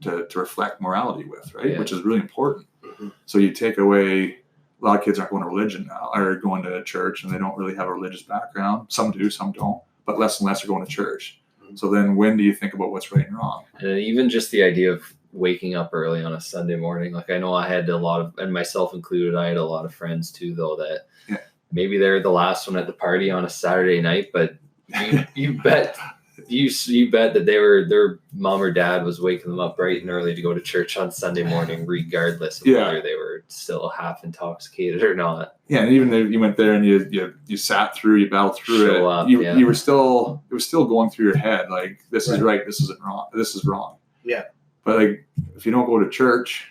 to reflect morality with, right? Yeah. Which is really important. Mm-hmm. So you take away, a lot of kids aren't going to religion now, or going to church, and they don't really have a religious background. Some do, some don't, but less and less are going to church. Mm-hmm. So then when do you think about what's right and wrong? And even just the idea of waking up early on a Sunday morning, like, I know I had a lot of, and myself included, I had a lot of friends too, though, that maybe they're the last one at the party on a Saturday night, but you bet that their mom or dad was waking them up bright and early to go to church on Sunday morning, regardless of whether they were still half intoxicated or not. Yeah, and even if you went there and you sat through, you battled through it, you were still, it was still going through your head, like, this is right, this isn't wrong, this is wrong. Yeah. But, like, if you don't go to church,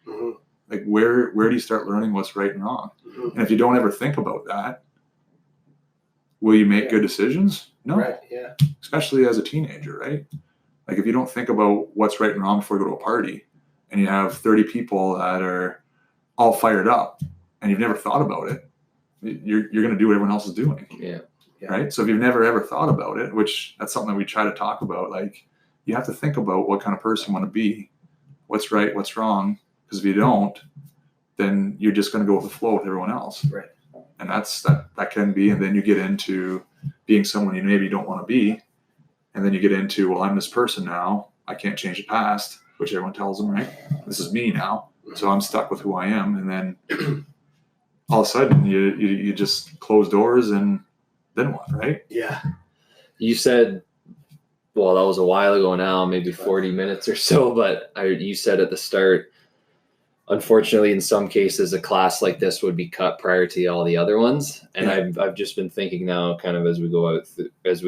mm-hmm. like, where do you start learning what's right and wrong? Mm-hmm. And if you don't ever think about that, will you make good decisions? No. Right. Yeah. Especially as a teenager, right? Like, if you don't think about what's right and wrong before you go to a party, and you have 30 people that are all fired up, and you've never thought about it, you're going to do what everyone else is doing. Yeah. Right. So if you've never ever thought about it, which that's something that we try to talk about, like, you have to think about what kind of person you want to be, what's right, what's wrong. Because if you don't, then you're just going to go with the flow with everyone else. Right. And that can be, and then you get into being someone you maybe don't want to be. And then you get into, well, I'm this person now. I can't change the past, which everyone tells them, right? This is me now. So I'm stuck with who I am. And then all of a sudden you just close doors, and then what, right? Yeah. You said, well, that was a while ago now, maybe 40 minutes or so, but you said at the start, unfortunately, in some cases, a class like this would be cut prior to all the other ones. And I've just been thinking now, kind of as we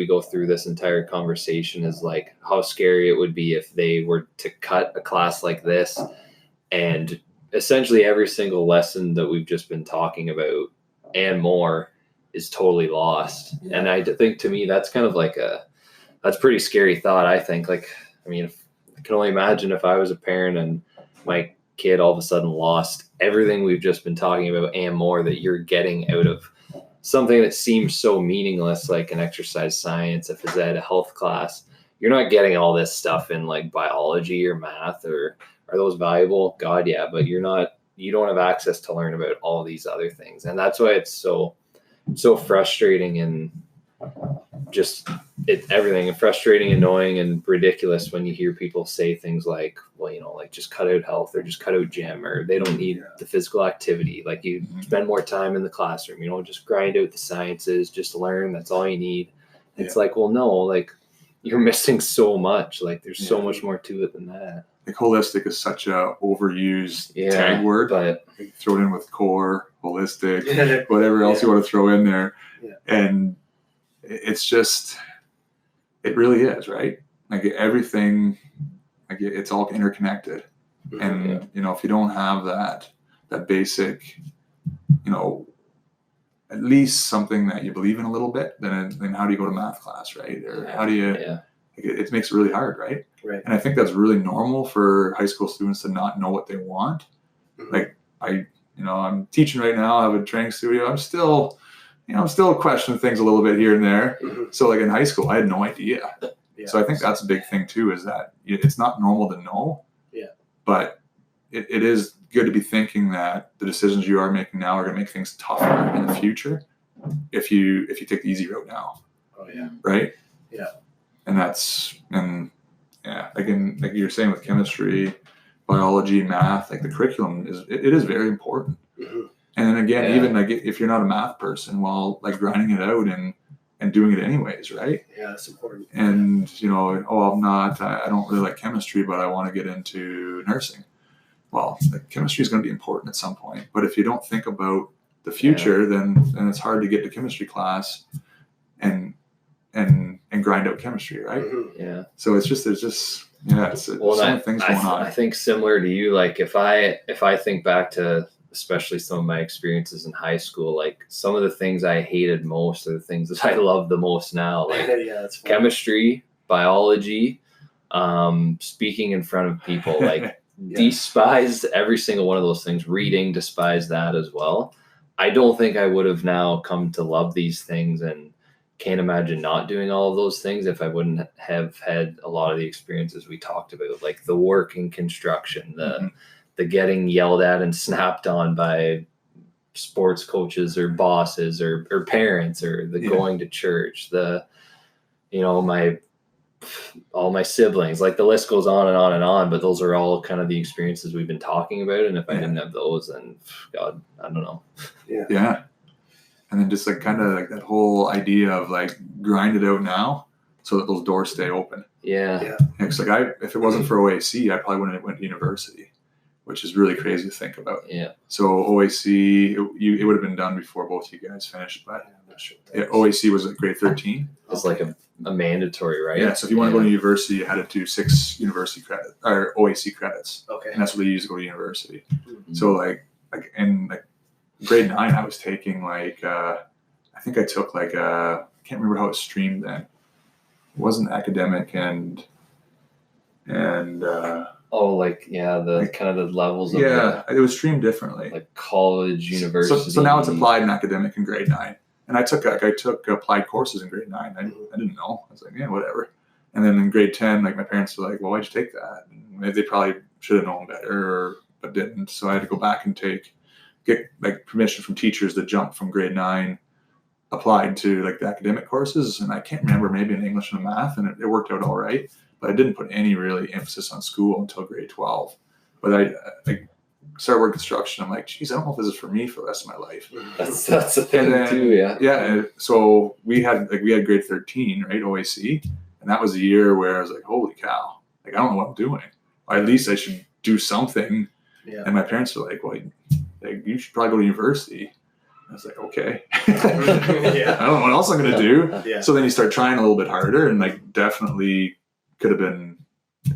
go through this entire conversation, is like how scary it would be if they were to cut a class like this, and essentially every single lesson that we've just been talking about and more is totally lost. Yeah. And I think, to me, that's kind of like that's a pretty scary thought, I think. Like, I mean, I can only imagine if I was a parent and my kid all of a sudden lost everything we've just been talking about and more that you're getting out of something that seems so meaningless, like an exercise science, a phys ed, a health class. You're not getting all this stuff in, like, biology or math, or are those valuable? God, yeah, but you don't have access to learn about all these other things. And that's why it's so frustrating, and just everything, and frustrating, annoying, and ridiculous when you hear people say things like, well, like, just cut out health, or just cut out gym, or they don't need the physical activity. Like, you spend more time in the classroom, just grind out the sciences, just learn. That's all you need. It's like, well, no, like, you're missing so much. Like, there's so much more to it than that. Like, holistic is such a overused tag word, but throw it in with core, holistic, whatever else you want to throw in there. Yeah. And it's just, it really is, right? Like, everything, like, it's all interconnected. And, if you don't have that basic, at least something that you believe in a little bit, then how do you go to math class, right? Or how do you, it makes it really hard, right? Right. And I think that's really normal for high school students to not know what they want. Mm-hmm. Like, I'm teaching right now, I have a training studio. I'm still questioning things a little bit here and there. Mm-hmm. So, like, in high school, I had no idea. Yeah. So I think that's a big thing too, is that it's not normal to know. Yeah. But it is good to be thinking that the decisions you are making now are going to make things tougher in the future if you take the easy route now. Oh yeah. Right? Yeah. And like you're saying with chemistry, biology, math, like the curriculum is very important. Mhm. And then again, even like if you're not a math person, well, like grinding it out and doing it anyways, right? Yeah, that's important. And I don't really like chemistry, but I want to get into nursing. Well, like, chemistry is going to be important at some point, but if you don't think about the future, then it's hard to get to chemistry class and grind out chemistry, right? Mhm. Yeah. So there's just so many things going on. I think similar to you, like if I think back to especially some of my experiences in high school, like some of the things I hated most are the things that I love the most now, like Yeah, that's funny. chemistry, biology, speaking in front of people, like despised every single one of those things. Reading, despised that as well. I don't think I would have now come to love these things, and can't imagine not doing all of those things if I wouldn't have had a lot of the experiences we talked about, like the work in construction, the getting yelled at and snapped on by sports coaches or bosses or parents, or the going to church, all my siblings, like the list goes on and on and on, but those are all kind of the experiences we've been talking about. And if I didn't have those, then God, I don't know. Yeah. And then just like kind of like that whole idea of like grind it out now so that those doors stay open. Yeah. Because like if it wasn't for OAC, I probably wouldn't have went to university, which is really crazy to think about. Yeah. So OAC, it would have been done before both you guys finished, but I'm not sure. OAC was like grade 13. It's like a mandatory, right? Yeah. So if you want to go to university, you had to do 6 university credits or OAC credits. Okay. And that's what they use to go to university. Mm-hmm. So like in like grade 9, I was taking like I think I took like I can't remember how it was streamed then. It wasn't academic and the kind of the levels of it was streamed differently, like college, university. So now it's applied and academic in grade 9, and I took applied courses in grade 9. I didn't know. I was like, yeah, whatever. And then in grade 10, like my parents were like, well, why'd you take that? And maybe they probably should have known better, but didn't. So I had to go back and get like permission from teachers to jump from grade 9 applied to like the academic courses. And I can't remember, maybe in English and math, and it worked out all right. But I didn't put any really emphasis on school until grade 12. But I started working construction. I'm like, geez, I don't know if this is for me for the rest of my life. That's the thing too, yeah. Yeah. So we had grade 13, right, OAC, and that was the year where I was like, holy cow, like I don't know what I'm doing. Or at least I should do something. Yeah. And my parents were like, well, you should probably go to university. I was like, okay. I don't know what else I'm going to do. Yeah. So then you start trying a little bit harder, and like definitely could have been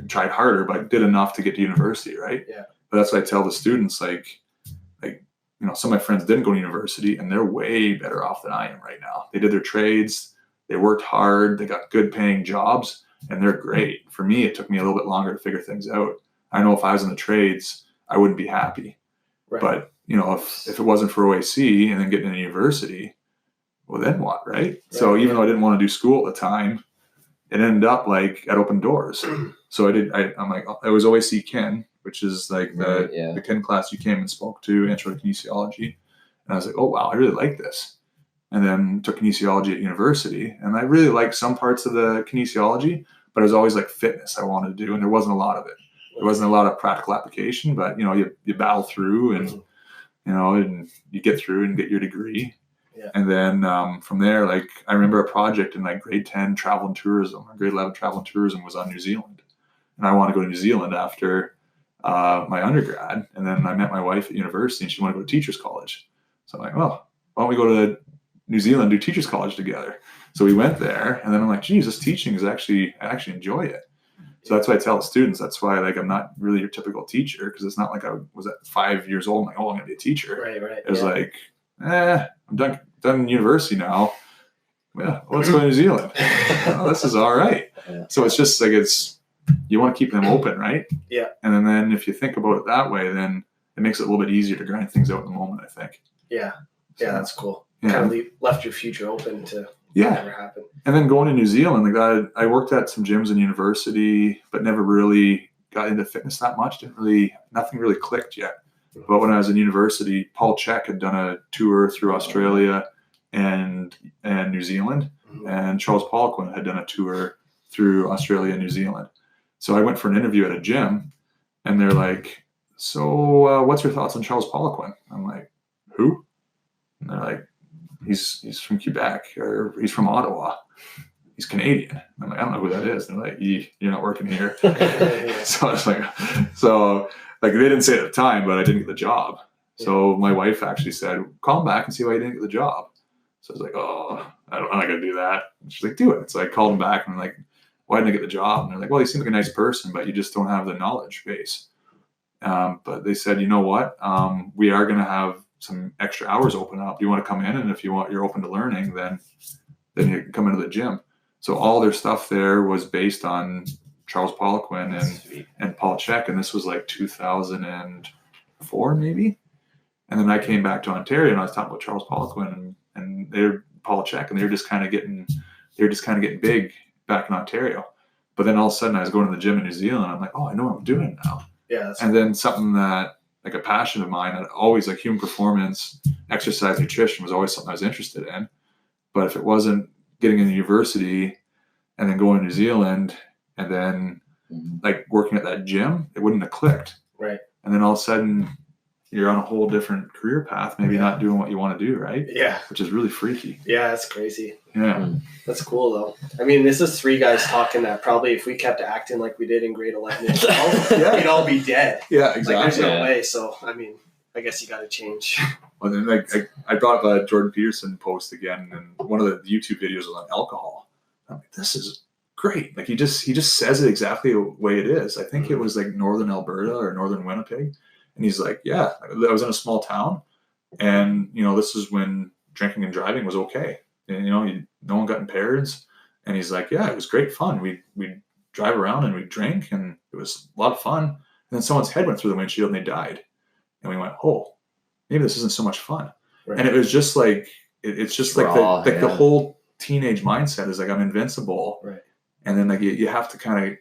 tried harder, but did enough to get to university, right? Yeah. But that's what I tell the students, like some of my friends didn't go to university, and they're way better off than I am right now. They did their trades, they worked hard, they got good paying jobs, and they're great. For me, it took me a little bit longer to figure things out. I know if I was in the trades, I wouldn't be happy. Right. But if it wasn't for OAC and then getting into university, well, then what, right? So even though I didn't want to do school at the time, it ended up like at open doors. So I'm like, it was OAC Ken, which is like the Ken class you came and spoke to, intro to kinesiology. And I was like, oh, wow, I really like this. And then took kinesiology at university. And I really liked some parts of the kinesiology, but it was always like fitness I wanted to do. And there wasn't a lot of it. There wasn't a lot of practical application, but you battle through and and you get through and get your degree. Yeah. And then from there, like I remember a project in like grade 10 travel and tourism, or grade 11 travel and tourism was on New Zealand. And I wanted to go to New Zealand after my undergrad. And then I met my wife at university, and she wanted to go to teachers college. So I'm like, well, why don't we go to New Zealand, do teachers college together? So we went there, and then I'm like, geez, this teaching is I actually enjoy it. So that's why I tell the students, that's why like I'm not really your typical teacher, because it's not like I was at 5 years old and like, oh, I'm gonna be a teacher. Right. It was like, I'm done university now. Yeah, let's go to New Zealand. This is all right. Yeah. So it's just like you want to keep them open, right? Yeah. And then if you think about it that way, then it makes it a little bit easier to grind things out in the moment, I think. Yeah. Yeah, that's cool. Yeah. Kind of left your future open to whatever happen. And then going to New Zealand, like I worked at some gyms in university, but never really got into fitness that much. Nothing really clicked yet. But when I was in university, Paul Check had done a tour through Australia and New Zealand, and Charles Poliquin had done a tour through Australia and New Zealand. So I went for an interview at a gym, and they're like, so what's your thoughts on Charles Poliquin? I'm like, who? And they're like, he's from Quebec, or he's from Ottawa. He's Canadian. I'm like, I don't know who that is. And they're like, you're not working here. So I was like, they didn't say it at the time, but I didn't get the job. So my wife actually said, call him back and see why you didn't get the job. So I was like, I'm not going to do that. And she's like, do it. So I called him back and I'm like, why didn't I get the job? And they're like, well, you seem like a nice person, but you just don't have the knowledge base. But they said, you know what? We are going to have some extra hours open up. Do you want to come in? And if you're open to learning, then you can come into the gym. So all their stuff there was based on Charles Poliquin and Paul Chek. And this was like 2004, maybe. And then I came back to Ontario and I was talking about Charles Poliquin and they're Paul Chek, and they were just kind of getting big back in Ontario. But then all of a sudden I was going to the gym in New Zealand. And I'm like, I know what I'm doing now. Yeah. And then something that, like a passion of mine, always like human performance, exercise, nutrition was always something I was interested in. But if it wasn't getting into university and then going to New Zealand and then like working at that gym, it wouldn't have clicked. Right. And then all of a sudden you're on a whole different career path, maybe not doing what you want to do, right? Yeah. Which is really freaky. Yeah, that's crazy. Yeah. That's cool though. I mean, this is three guys talking that probably if we kept acting like we did in grade 11 and 12, we'd all be dead. Yeah, exactly. Like, there's no way. So, I mean, I guess you got to change. Well, then I brought up a Jordan Peterson post again, and one of the YouTube videos was on alcohol. I'm like, this is great. Like he just says it exactly the way it is. I think it was like northern Alberta or northern Winnipeg. And he's like, yeah, I was in a small town, and this is when drinking and driving was okay. And no one got impaired. And he's like, yeah, it was great fun. We'd drive around and we'd drink, and it was a lot of fun. And then someone's head went through the windshield and they died. And we went, oh, maybe this isn't so much fun. Right. And it was just like it's just raw, like the whole teenage mindset is like, I'm invincible. Right. And then like you have to kind of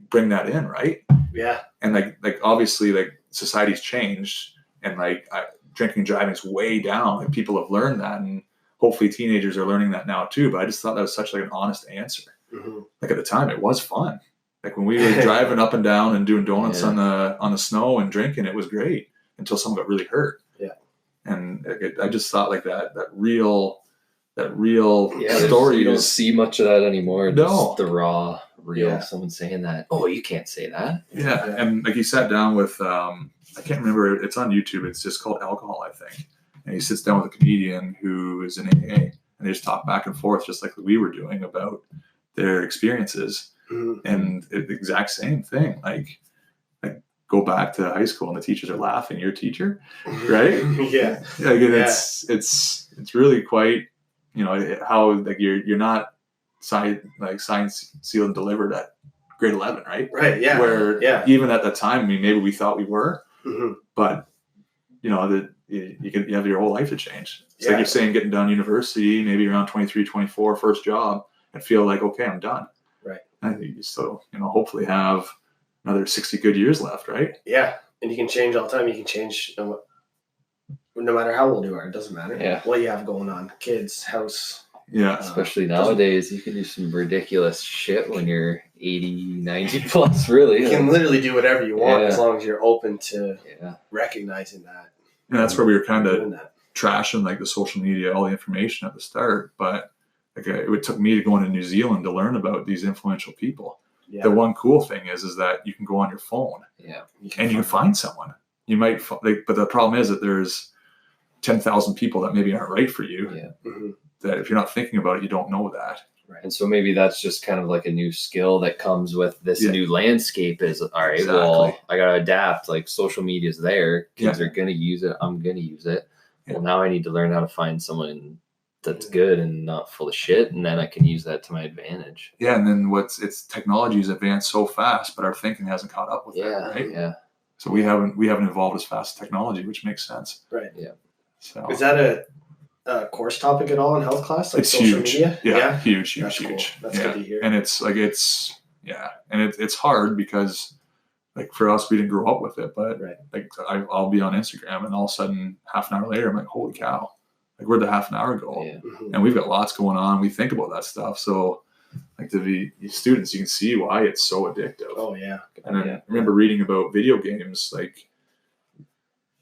bring that in, right? Yeah. And like obviously like society's changed, and like drinking and driving is way down. Like people have learned that, and hopefully teenagers are learning that now too. But I just thought that was such like an honest answer. Mm-hmm. Like at the time, it was fun. Like when we were driving up and down and doing donuts on the snow and drinking, it was great until someone got really hurt. Yeah. And I just thought like that real story. You don't see much of that anymore. No. Just the raw, real, someone saying that. Oh, you can't say that. Yeah. And like he sat down with, I can't remember, it's on YouTube. It's just called Alcohol, I think. And he sits down with a comedian who is in AA, and they just talk back and forth, just like we were doing, about their experiences. Mm-hmm. And the exact same thing. Like go back to high school and the teachers are laughing. Your teacher, right? Yeah. Like it's really quite, how like you're not science sealed and delivered at grade 11, right? Right. Yeah. Where even at that time, I mean, maybe we thought we were, but that you have your whole life to change. It's like you're saying, getting done university, maybe around 23, 24, first job, and feel like, okay, I'm done. Right. And you still, hopefully have another 60 good years left, right? Yeah. And you can change all the time. You can change no matter how old you are. It doesn't matter what you have going on. Kids, house. Yeah. Especially nowadays, you can do some ridiculous shit when you're 80, 90 plus, really. You can literally do whatever you want as long as you're open to recognizing that. And that's where we were kind of trashing like the social media, all the information at the start. But like it took me to go into New Zealand to learn about these influential people. Yeah. The one cool thing is that you can go on your phone and you can find someone. You might, but the problem is that there's 10,000 people that maybe aren't right for you. Yeah. Mm-hmm. That if you're not thinking about it, you don't know that. Right. And so maybe that's just kind of like a new skill that comes with this new landscape is, all right, well, I got to adapt. Like social media is there. Kids are going to use it. I'm going to use it. Yeah. Well, now I need to learn how to find someone that's good and not full of shit. And then I can use that to my advantage. Yeah. And then technology has advanced so fast, but our thinking hasn't caught up with that. Right. Yeah. So we haven't evolved as fast as technology, which makes sense. Right. Yeah. So is that a course topic at all in health class? Like it's social huge. media? Yeah. Huge. That's cool. That's good to hear. And it's hard because like for us, we didn't grow up with it, but like I'll be on Instagram and all of a sudden half an hour later, I'm like, holy cow, like where'd the half an hour go? Yeah. And we've got lots going on. We think about that stuff. So like to be students, you can see why it's so addictive. Oh yeah. And I remember reading about video games, like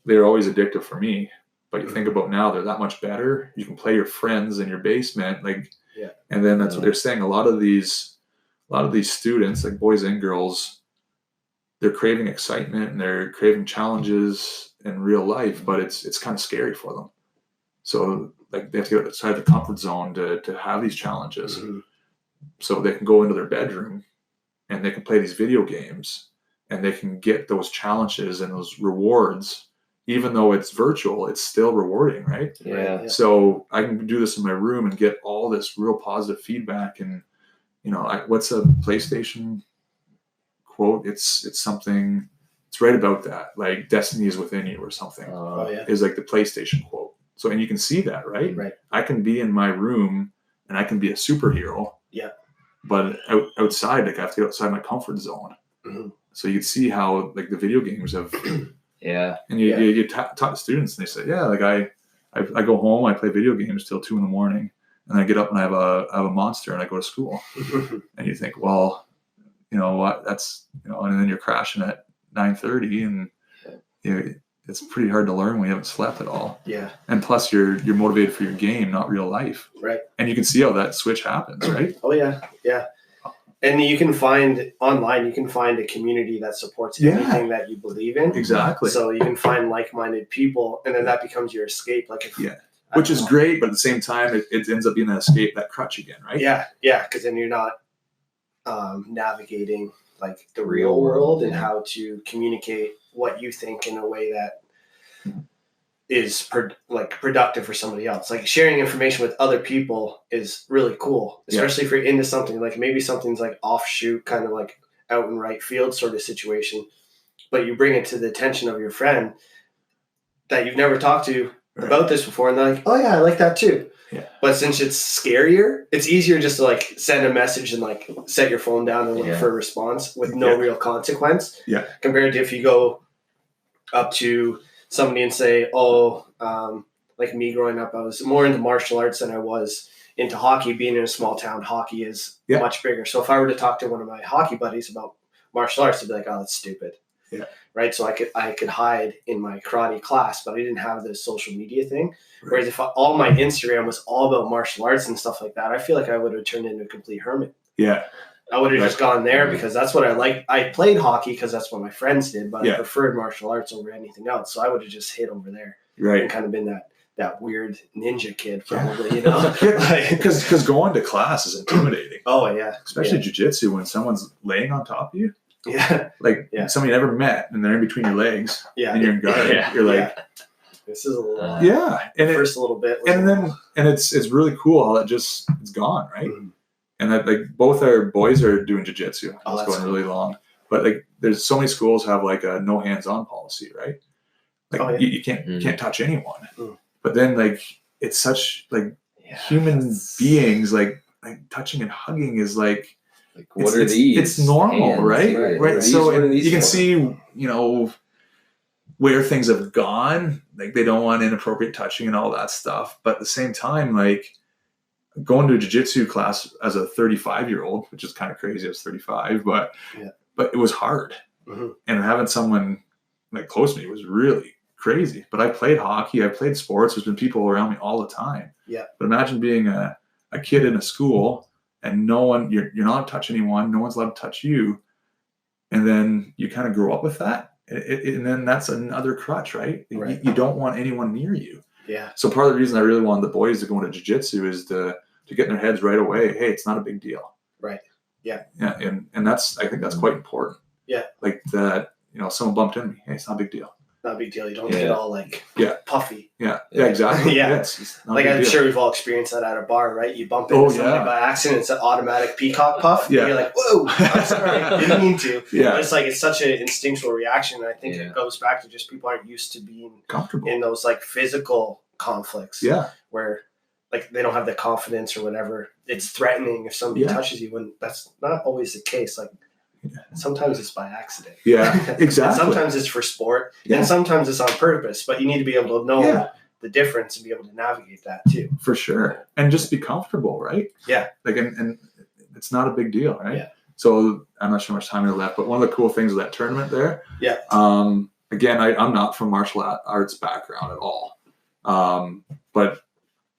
they're always addictive for me. But you think about now, they're that much better. You can play your friends in your basement, like, and then that's what they're saying. A lot of these students, like boys and girls, they're craving excitement and they're craving challenges in real life, but it's kind of scary for them. So like they have to get outside the comfort zone to have these challenges. Mm-hmm. So they can go into their bedroom and they can play these video games and they can get those challenges and those rewards. Even though it's virtual, it's still rewarding, right? Yeah. So I can do this in my room and get all this real positive feedback. And, what's a PlayStation quote? It's something, it's right about that. Like destiny is within you or something is like the PlayStation quote. So, and you can see that, right? Right. I can be in my room and I can be a superhero. Yeah. But outside, like I have to get outside my comfort zone. Mm-hmm. So you can see how like the video games have... Yeah. And you talk to students and they say, like I go home, I play video games till 2 a.m. and I get up and I have a monster and I go to school. And you think, well, you know what, that's, and then you're crashing at 9:30 and it's pretty hard to learn when you haven't slept at all. Yeah. And plus you're motivated for your game, not real life. Right. And you can see how that switch happens, right? Oh yeah. Yeah. And you can find online, a community that supports anything that you believe in. Exactly. So you can find like-minded people, and then that becomes your escape. Which is great, but at the same time, it ends up being that escape, that crutch again, right? Yeah, because then you're not navigating like the real world and how to communicate what you think in a way that is productive for somebody else. Like sharing information with other people is really cool, especially if you're into something like maybe something's like offshoot, kind of like out in right field sort of situation, but you bring it to the attention of your friend that you've never talked to about this before, and they're like, oh yeah, I like that too. Yeah. But since it's scarier, it's easier just to like send a message and like set your phone down and look for a response with no real consequence. Yeah. Compared to if you go up to somebody and say, like me growing up, I was more into martial arts than I was into hockey. Being in a small town, hockey is much bigger. So if I were to talk to one of my hockey buddies about martial arts, they'd be like, oh, that's stupid. Yeah. Right. So I could hide in my karate class, but I didn't have this social media thing. Right. Whereas if all my Instagram was all about martial arts and stuff like that, I feel like I would have turned into a complete hermit. Yeah. I would have just gone there because that's what I liked. I played hockey because that's what my friends did, but I preferred martial arts over anything else. So I would have just hid over there and kind of been that weird ninja kid, probably, Because going to class is intimidating. Oh, yeah. Especially jiu-jitsu when someone's laying on top of you. Yeah. Somebody you never met and they're in between your legs and you're in guard. You're like, this is a little and first a little bit. And it's really cool how it's gone, right? Mm-hmm. And that both our boys are doing jiu-jitsu. It's going really long. But there's so many schools have a no hands-on policy, right? You can't touch anyone. Mm. But then it's such human beings touching and hugging is what are these? It's normal, hands, right? So you can see, where things have gone. They don't want inappropriate touching and all that stuff. But at the same time, going to a jiu-jitsu class as a 35-year-old, which is kind of crazy. I was 35, but it was hard. Mm-hmm. And having someone close to me was really crazy. But I played hockey. I played sports. There's been people around me all the time. Yeah. But imagine being a kid in a school and no one, you're not allowed to touch anyone. No one's allowed to touch you. And then you kind of grow up with that. And then that's another crutch, right? You don't want anyone near you. Yeah. So part of the reason I really wanted the boys to go into jiu-jitsu is to get in their heads right away. Hey, it's not a big deal. Right. Yeah. Yeah. And I think that's quite important. Yeah. That, someone bumped into me. Hey, it's not a big deal. Not a big deal. You don't get all puffy. Yeah. Yeah, exactly. Yeah. It's I'm sure we've all experienced that at a bar, right? You bump into somebody by accident, it's an automatic peacock puff. Yeah. And you're like, whoa, I'm sorry, I didn't mean to. Yeah. But it's such an instinctual reaction. And I think it goes back to just people aren't used to being comfortable in those physical conflicts. Yeah. Where they don't have the confidence or whatever. It's threatening if somebody touches you, when that's not always the case. Sometimes it's by accident. Yeah, exactly. Sometimes it's for sport, and sometimes it's on purpose. But you need to be able to know the difference and be able to navigate that too. For sure, and just be comfortable, right? Yeah. And it's not a big deal, right? Yeah. So I'm not sure how much time we have left, but one of the cool things of that tournament there, again, I'm not from martial arts background at all. But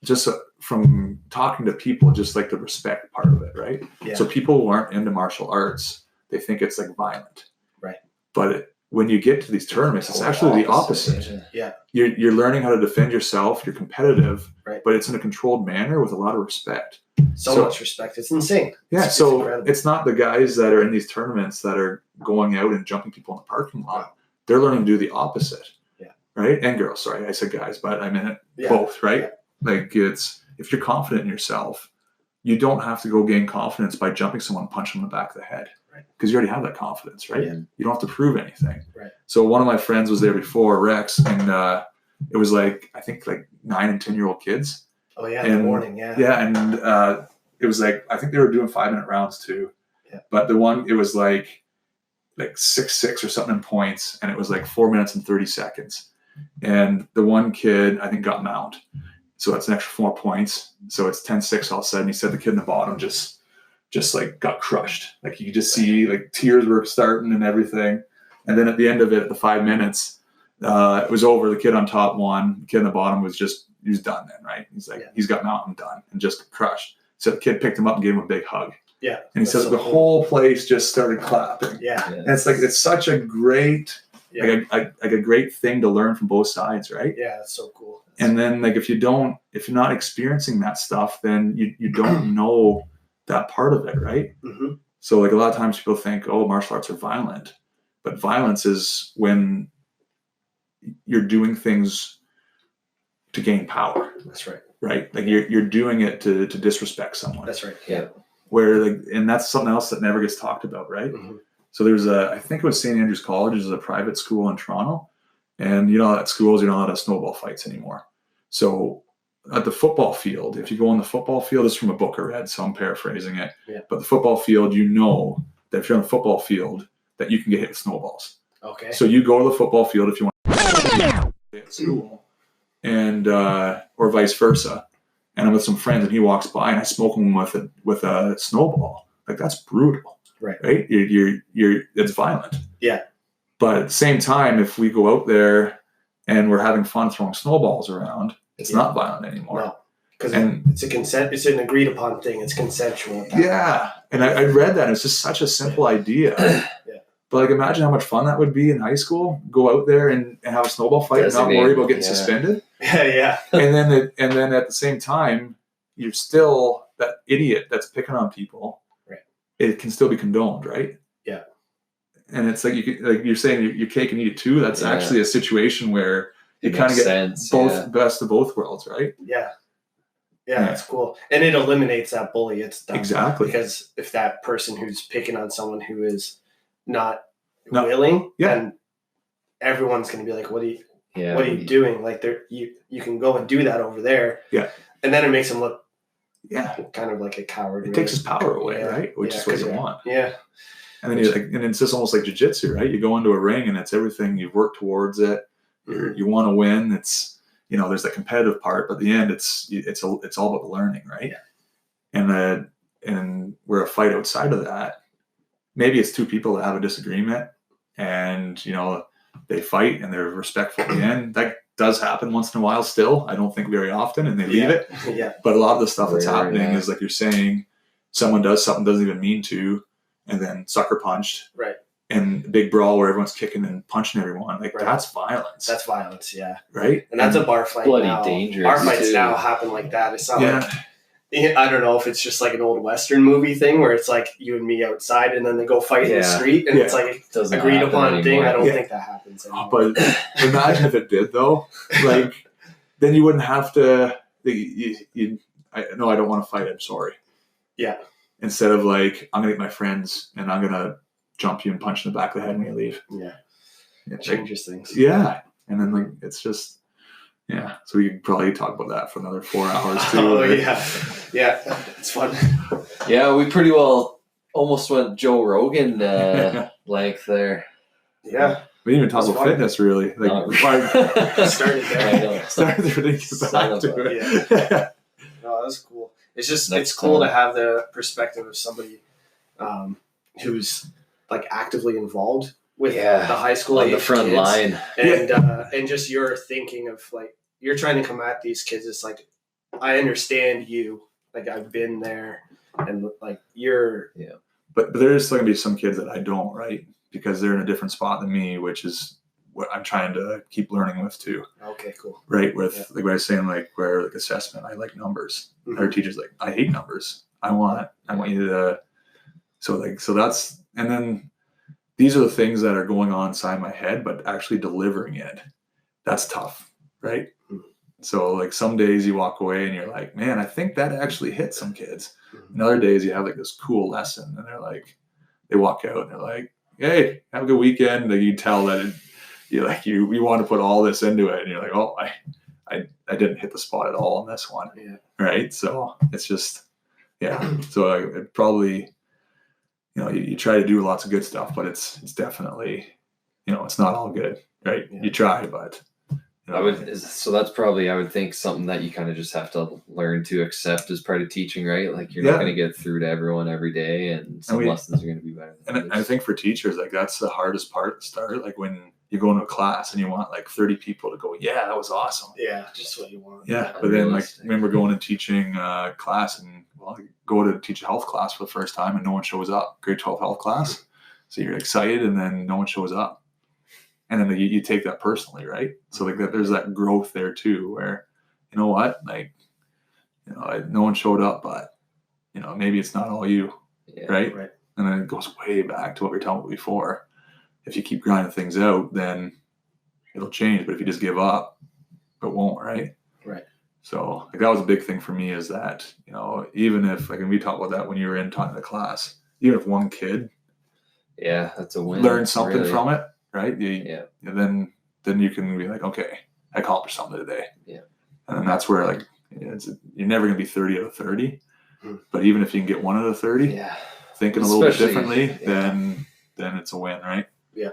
just from talking to people, just like the respect part of it, right? Yeah. So people who aren't into martial arts, they think it's like violent. Right. But when you get to these tournaments, it's actually the opposite. Yeah. You're learning how to defend yourself. You're competitive, right. But it's in a controlled manner with a lot of respect. So much respect. It's insane. Yeah. It's not the guys that are in these tournaments that are going out and jumping people in the parking lot. Wow. They're learning to do the opposite. Yeah. Right. And girls. Sorry, I said guys, but I meant both. Right. Yeah. Like if you're confident in yourself, you don't have to go gain confidence by jumping someone and punching them in the back of the head. Right. Because you already have that confidence, right? Yeah. You don't have to prove anything. Right. So one of my friends was there before, Rex, and it was like, I think like 9 and 10-year-old kids. Oh yeah, in the morning, yeah. Yeah, and it was like, I think they were doing 5-minute rounds too. Yeah. But the one, it was like 6-6 or something in points, and it was like 4 minutes and 30 seconds. And the one kid, I think, got mount. So that's an extra 4 points. So it's 10-6 all of a sudden. He said the kid in the bottom just like got crushed. Like you could just see like tears were starting and everything. And then at the end of it, at the 5 minutes, it was over. The kid on top won. The kid in the bottom he was done then, right? He's like, he's got mount and done and just crushed. So the kid picked him up and gave him a big hug. Yeah. And he said the whole place just started clapping. Yeah. And it's like, it's such a great, like a great thing to learn from both sides, right? Yeah, that's so cool. And then like if you're not experiencing that stuff, then you don't know that part of it, right? Mm-hmm. So like a lot of times people think, oh, martial arts are violent, but violence is when you're doing things to gain power. That's right. Right? Like you're doing it to disrespect someone. That's right. Yeah. Where and that's something else that never gets talked about, right? Mm-hmm. So there's I think it was St. Andrews College, is a private school in Toronto. And at schools, you're not allowed to have snowball fights anymore. So at the football field, if you go on the football field, this is from a book I read, so I'm paraphrasing it. Yeah. But the football field, that if you're on the football field, that you can get hit with snowballs. Okay. So you go to the football field if you want to at school, and or vice versa. And I'm with some friends, and he walks by, and I smoke him with a snowball. Like that's brutal, right? Right? It's violent. Yeah. But at the same time, if we go out there and we're having fun throwing snowballs around, it's not violent anymore. No, because it's an agreed upon thing. It's consensual. Yeah. And I read that, and it's just such a simple idea. Yeah. But like, imagine how much fun that would be in high school. Go out there and have a snowball fight and not worry about getting suspended. Yeah. And then at the same time, you're still that idiot that's picking on people. Right. It can still be condoned, right? Yeah. And it's like you're saying your cake and eat it too. That's actually a situation where you kind of get best of both worlds, right? Yeah. Yeah, that's cool. And it eliminates that bully. It's done. Exactly. Because if that person who's picking on someone who is not willing, then everyone's going to be like, what are you doing? Like you can go and do that over there. Yeah. And then it makes them look kind of like a coward. It takes his power away, right? Which is what you want. Yeah. And then and it's just almost like jiu-jitsu, right? You go into a ring and it's everything, you've worked towards it. You want to win. It's, there's that competitive part, but at the end it's all about the learning, right? Yeah. And where a fight outside of that, maybe it's two people that have a disagreement and, they fight and they're respectful at the end. That does happen once in a while still. I don't think very often, and they leave it. Yeah. But a lot of the stuff that's happening is like you're saying, someone does something doesn't even mean to, and then sucker punched. Right. And big brawl where everyone's kicking and punching everyone. Like that's violence. That's violence, yeah. Right? And that's a bar fight. Bloody now. dangerous. Bar fights now happen like that. It's not I don't know if it's just like an old Western movie thing where it's like you and me outside and then they go fight in the street and it's like an agreed upon thing. I don't think that happens anymore. But imagine if it did though. Like then you wouldn't have to I don't want to fight, I'm sorry. Yeah. Instead of like, I'm gonna get my friends and I'm gonna jump you and punch in the back of the head when you leave. Yeah. It changes things. Yeah. And then like it's just so we could probably talk about that for another 4 hours too. Oh yeah. Yeah. It's fun. Yeah, we pretty well almost went Joe Rogan length there. Yeah. We didn't even talk about fitness really. Like started there. Started there, didn't get back to it. Yeah. No, that's cool. It's just Next it's cool time. to have the perspective of somebody who's like actively involved with Yeah, the high school on the age front kids. line. And just your thinking of like you're trying to come at these kids. It's like I understand you. Like I've been there, and like you're. Yeah. But there's still gonna be some kids that I don't, right? Because they're in a different spot than me, which is what I'm trying to keep learning with too. Okay, cool. Right, with like what I was saying, like where like assessment, I like numbers. Mm-hmm. Our teachers like, I hate numbers. I want you to. So that's, and then these are the things that are going on inside my head, but actually delivering it, that's tough, right? Mm-hmm. So like some days you walk away and you're like, man, I think that actually hit some kids. Mm-hmm. And other days you have like this cool lesson, and they're like, they walk out and they're like, hey, have a good weekend. Like you tell that you want to put all this into it, and you're like, oh, I didn't hit the spot at all on this one, right? So it's just, So it probably, you try to do lots of good stuff, but it's definitely, it's not all good, right? You try, but. So that's probably, I would think, something that you kind of just have to learn to accept as part of teaching, right? Like you're not going to get through to everyone every day, and some lessons are going to be better than others. And I think for teachers, like that's the hardest part to start. Like when you go into a class and you want like 30 people to go, yeah, that was awesome. Yeah, just what you want. Yeah, but then like when we're going and teaching class, and go to teach a health class for the first time and no one shows up, grade 12 health class. So you're excited and then no one shows up. And then you take that personally, right? So like that, there's that growth there too, where you know what, like no one showed up, but maybe it's not all you, right? And then it goes way back to what we were talking about before. If you keep grinding things out, then it'll change. But if you just give up, it won't, right? Right. So like that was a big thing for me, is that even if like, and we talked about that when you were in talking to the class, even if one kid, that's a win. Learn something from it. Right. And then you can be like, okay, I accomplished something today. Yeah. And then that's where like you're never going to be 30 out of 30, but even if you can get 1 out of 30, thinking a little bit differently, then it's a win, right? Yeah.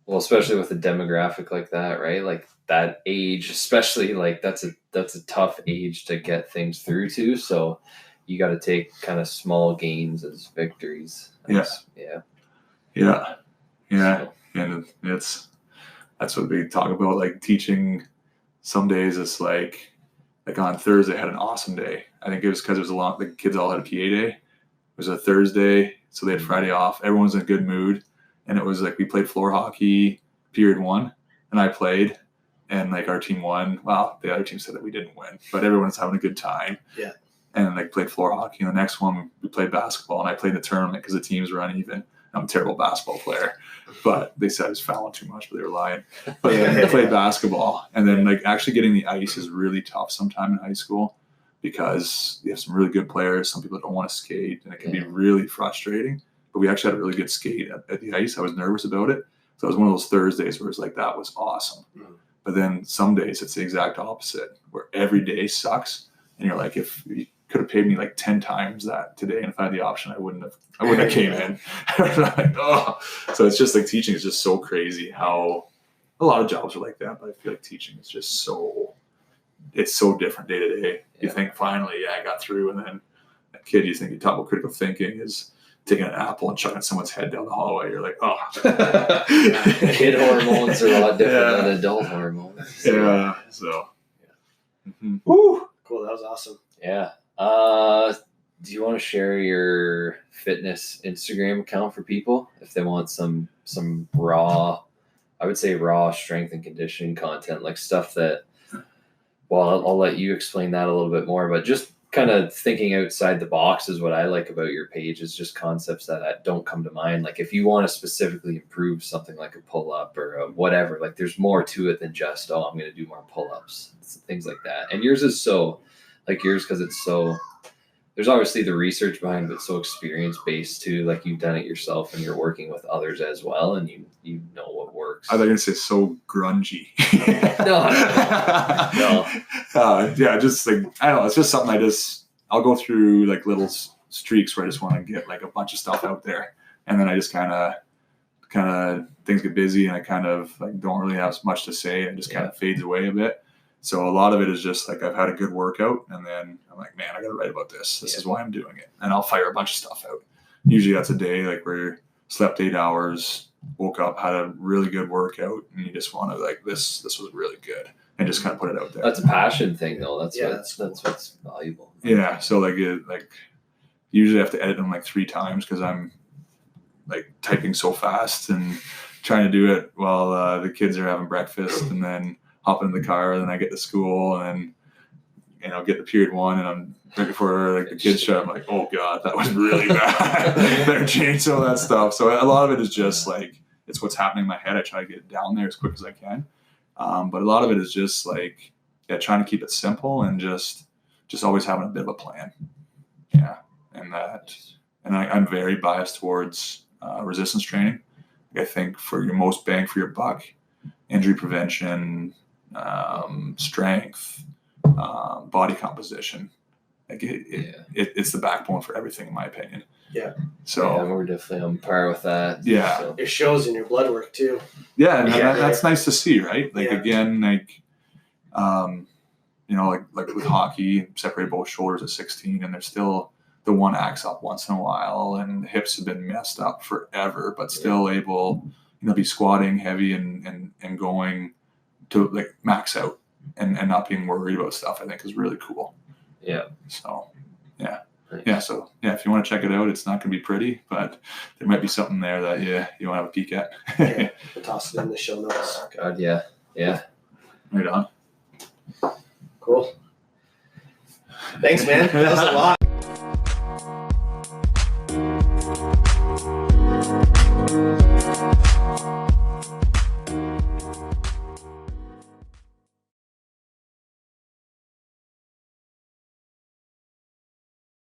Well, especially with a demographic like that, right? Like that age, especially like that's a tough age to get things through to. So you got to take kind of small gains as victories. Yeah, and that's what we talk about. Like teaching, some days it's like on Thursday I had an awesome day. I think it was because it was the kids all had a PA day. It was a Thursday, so they had Friday off. Everyone was in a good mood, and it was like we played floor hockey period 1, and I played, and like our team won. Well, the other team said that we didn't win, but everyone's having a good time. Yeah. And like played floor hockey, and the next one we played basketball, and I played in the tournament because the teams were uneven. I'm a terrible basketball player, but they said I was fouling too much, but they were lying. But then I played basketball, and then like actually getting the ice is really tough sometime in high school, because you have some really good players. Some people don't want to skate, and it can be really frustrating. But we actually had a really good skate at the ice. I was nervous about it. So it was one of those Thursdays where it's like, that was awesome. But then some days it's the exact opposite, where every day sucks. And you're like, if you could have paid me like 10 times that today, and if I had the option, I wouldn't have came in. Like, oh. So it's just like teaching is just so crazy how a lot of jobs are like that, but I feel like teaching is just it's so different day to day. You think finally, I got through, and then a kid you think you talk about critical thinking is taking an apple and chucking someone's head down the hallway. You're like, oh. Kid hormones are a lot different than adult hormones. So. Woo! Cool, that was awesome. Yeah. Do you want to share your fitness Instagram account for people if they want some raw, I would say raw strength and conditioning content, like stuff that, well, I'll let you explain that a little bit more, but just kind of thinking outside the box is what I like about your page, is just concepts that don't come to mind. Like if you want to specifically improve something like a pull-up or a whatever, like there's more to it than just, I'm going to do more pull-ups, things like that. And yours is so, like yours, because it's so, there's obviously the research behind it, but so experience-based too. Like you've done it yourself and you're working with others as well, and you know what works. I thought you were going to say so grungy. No. Yeah, just like, I don't know, it's just something I'll go through like little streaks where I just want to get like a bunch of stuff out there. And then I just kind of things get busy, and I kind of like don't really have much to say. It just kind of fades away a bit. So a lot of it is just like I've had a good workout, and then I'm like, man, I got to write about this. This is why I'm doing it, and I'll fire a bunch of stuff out. Usually that's a day like where you slept 8 hours, woke up, had a really good workout, and you just want to like this was really good, and just kind of put it out there. That's a passion thing, though. That's what's valuable. Yeah. So like usually I have to edit them like 3 times because I'm like typing so fast and trying to do it while the kids are having breakfast, and then hop in the car, and then I get to school, and then get the period 1, and I'm right before like the kids show. I'm like, oh god, that was really bad. Better change some of that stuff. So a lot of it is just like it's what's happening in my head. I try to get it down there as quick as I can, but a lot of it is just like trying to keep it simple and just always having a bit of a plan. Yeah, and I'm very biased towards resistance training. I think for your most bang for your buck, injury prevention, strength, body composition, like it's the backbone for everything, in my opinion. Yeah. So we're definitely on par with that. Yeah. So. It shows in your blood work too. Yeah, and that's nice to see, right? Like again, like like with hockey, separate both shoulders at 16, and there's still the one acts up once in a while, and the hips have been messed up forever, but still able, be squatting heavy and going to like max out and not being worried about stuff, I think is really cool. Yeah. So, yeah. Nice. Yeah. So, yeah, if you want to check it out, it's not going to be pretty, but there might be something there that you want to have a peek at. Yeah, we'll toss it in the show notes. God, yeah. Yeah. Right on. Cool. Thanks, man. That was a lot.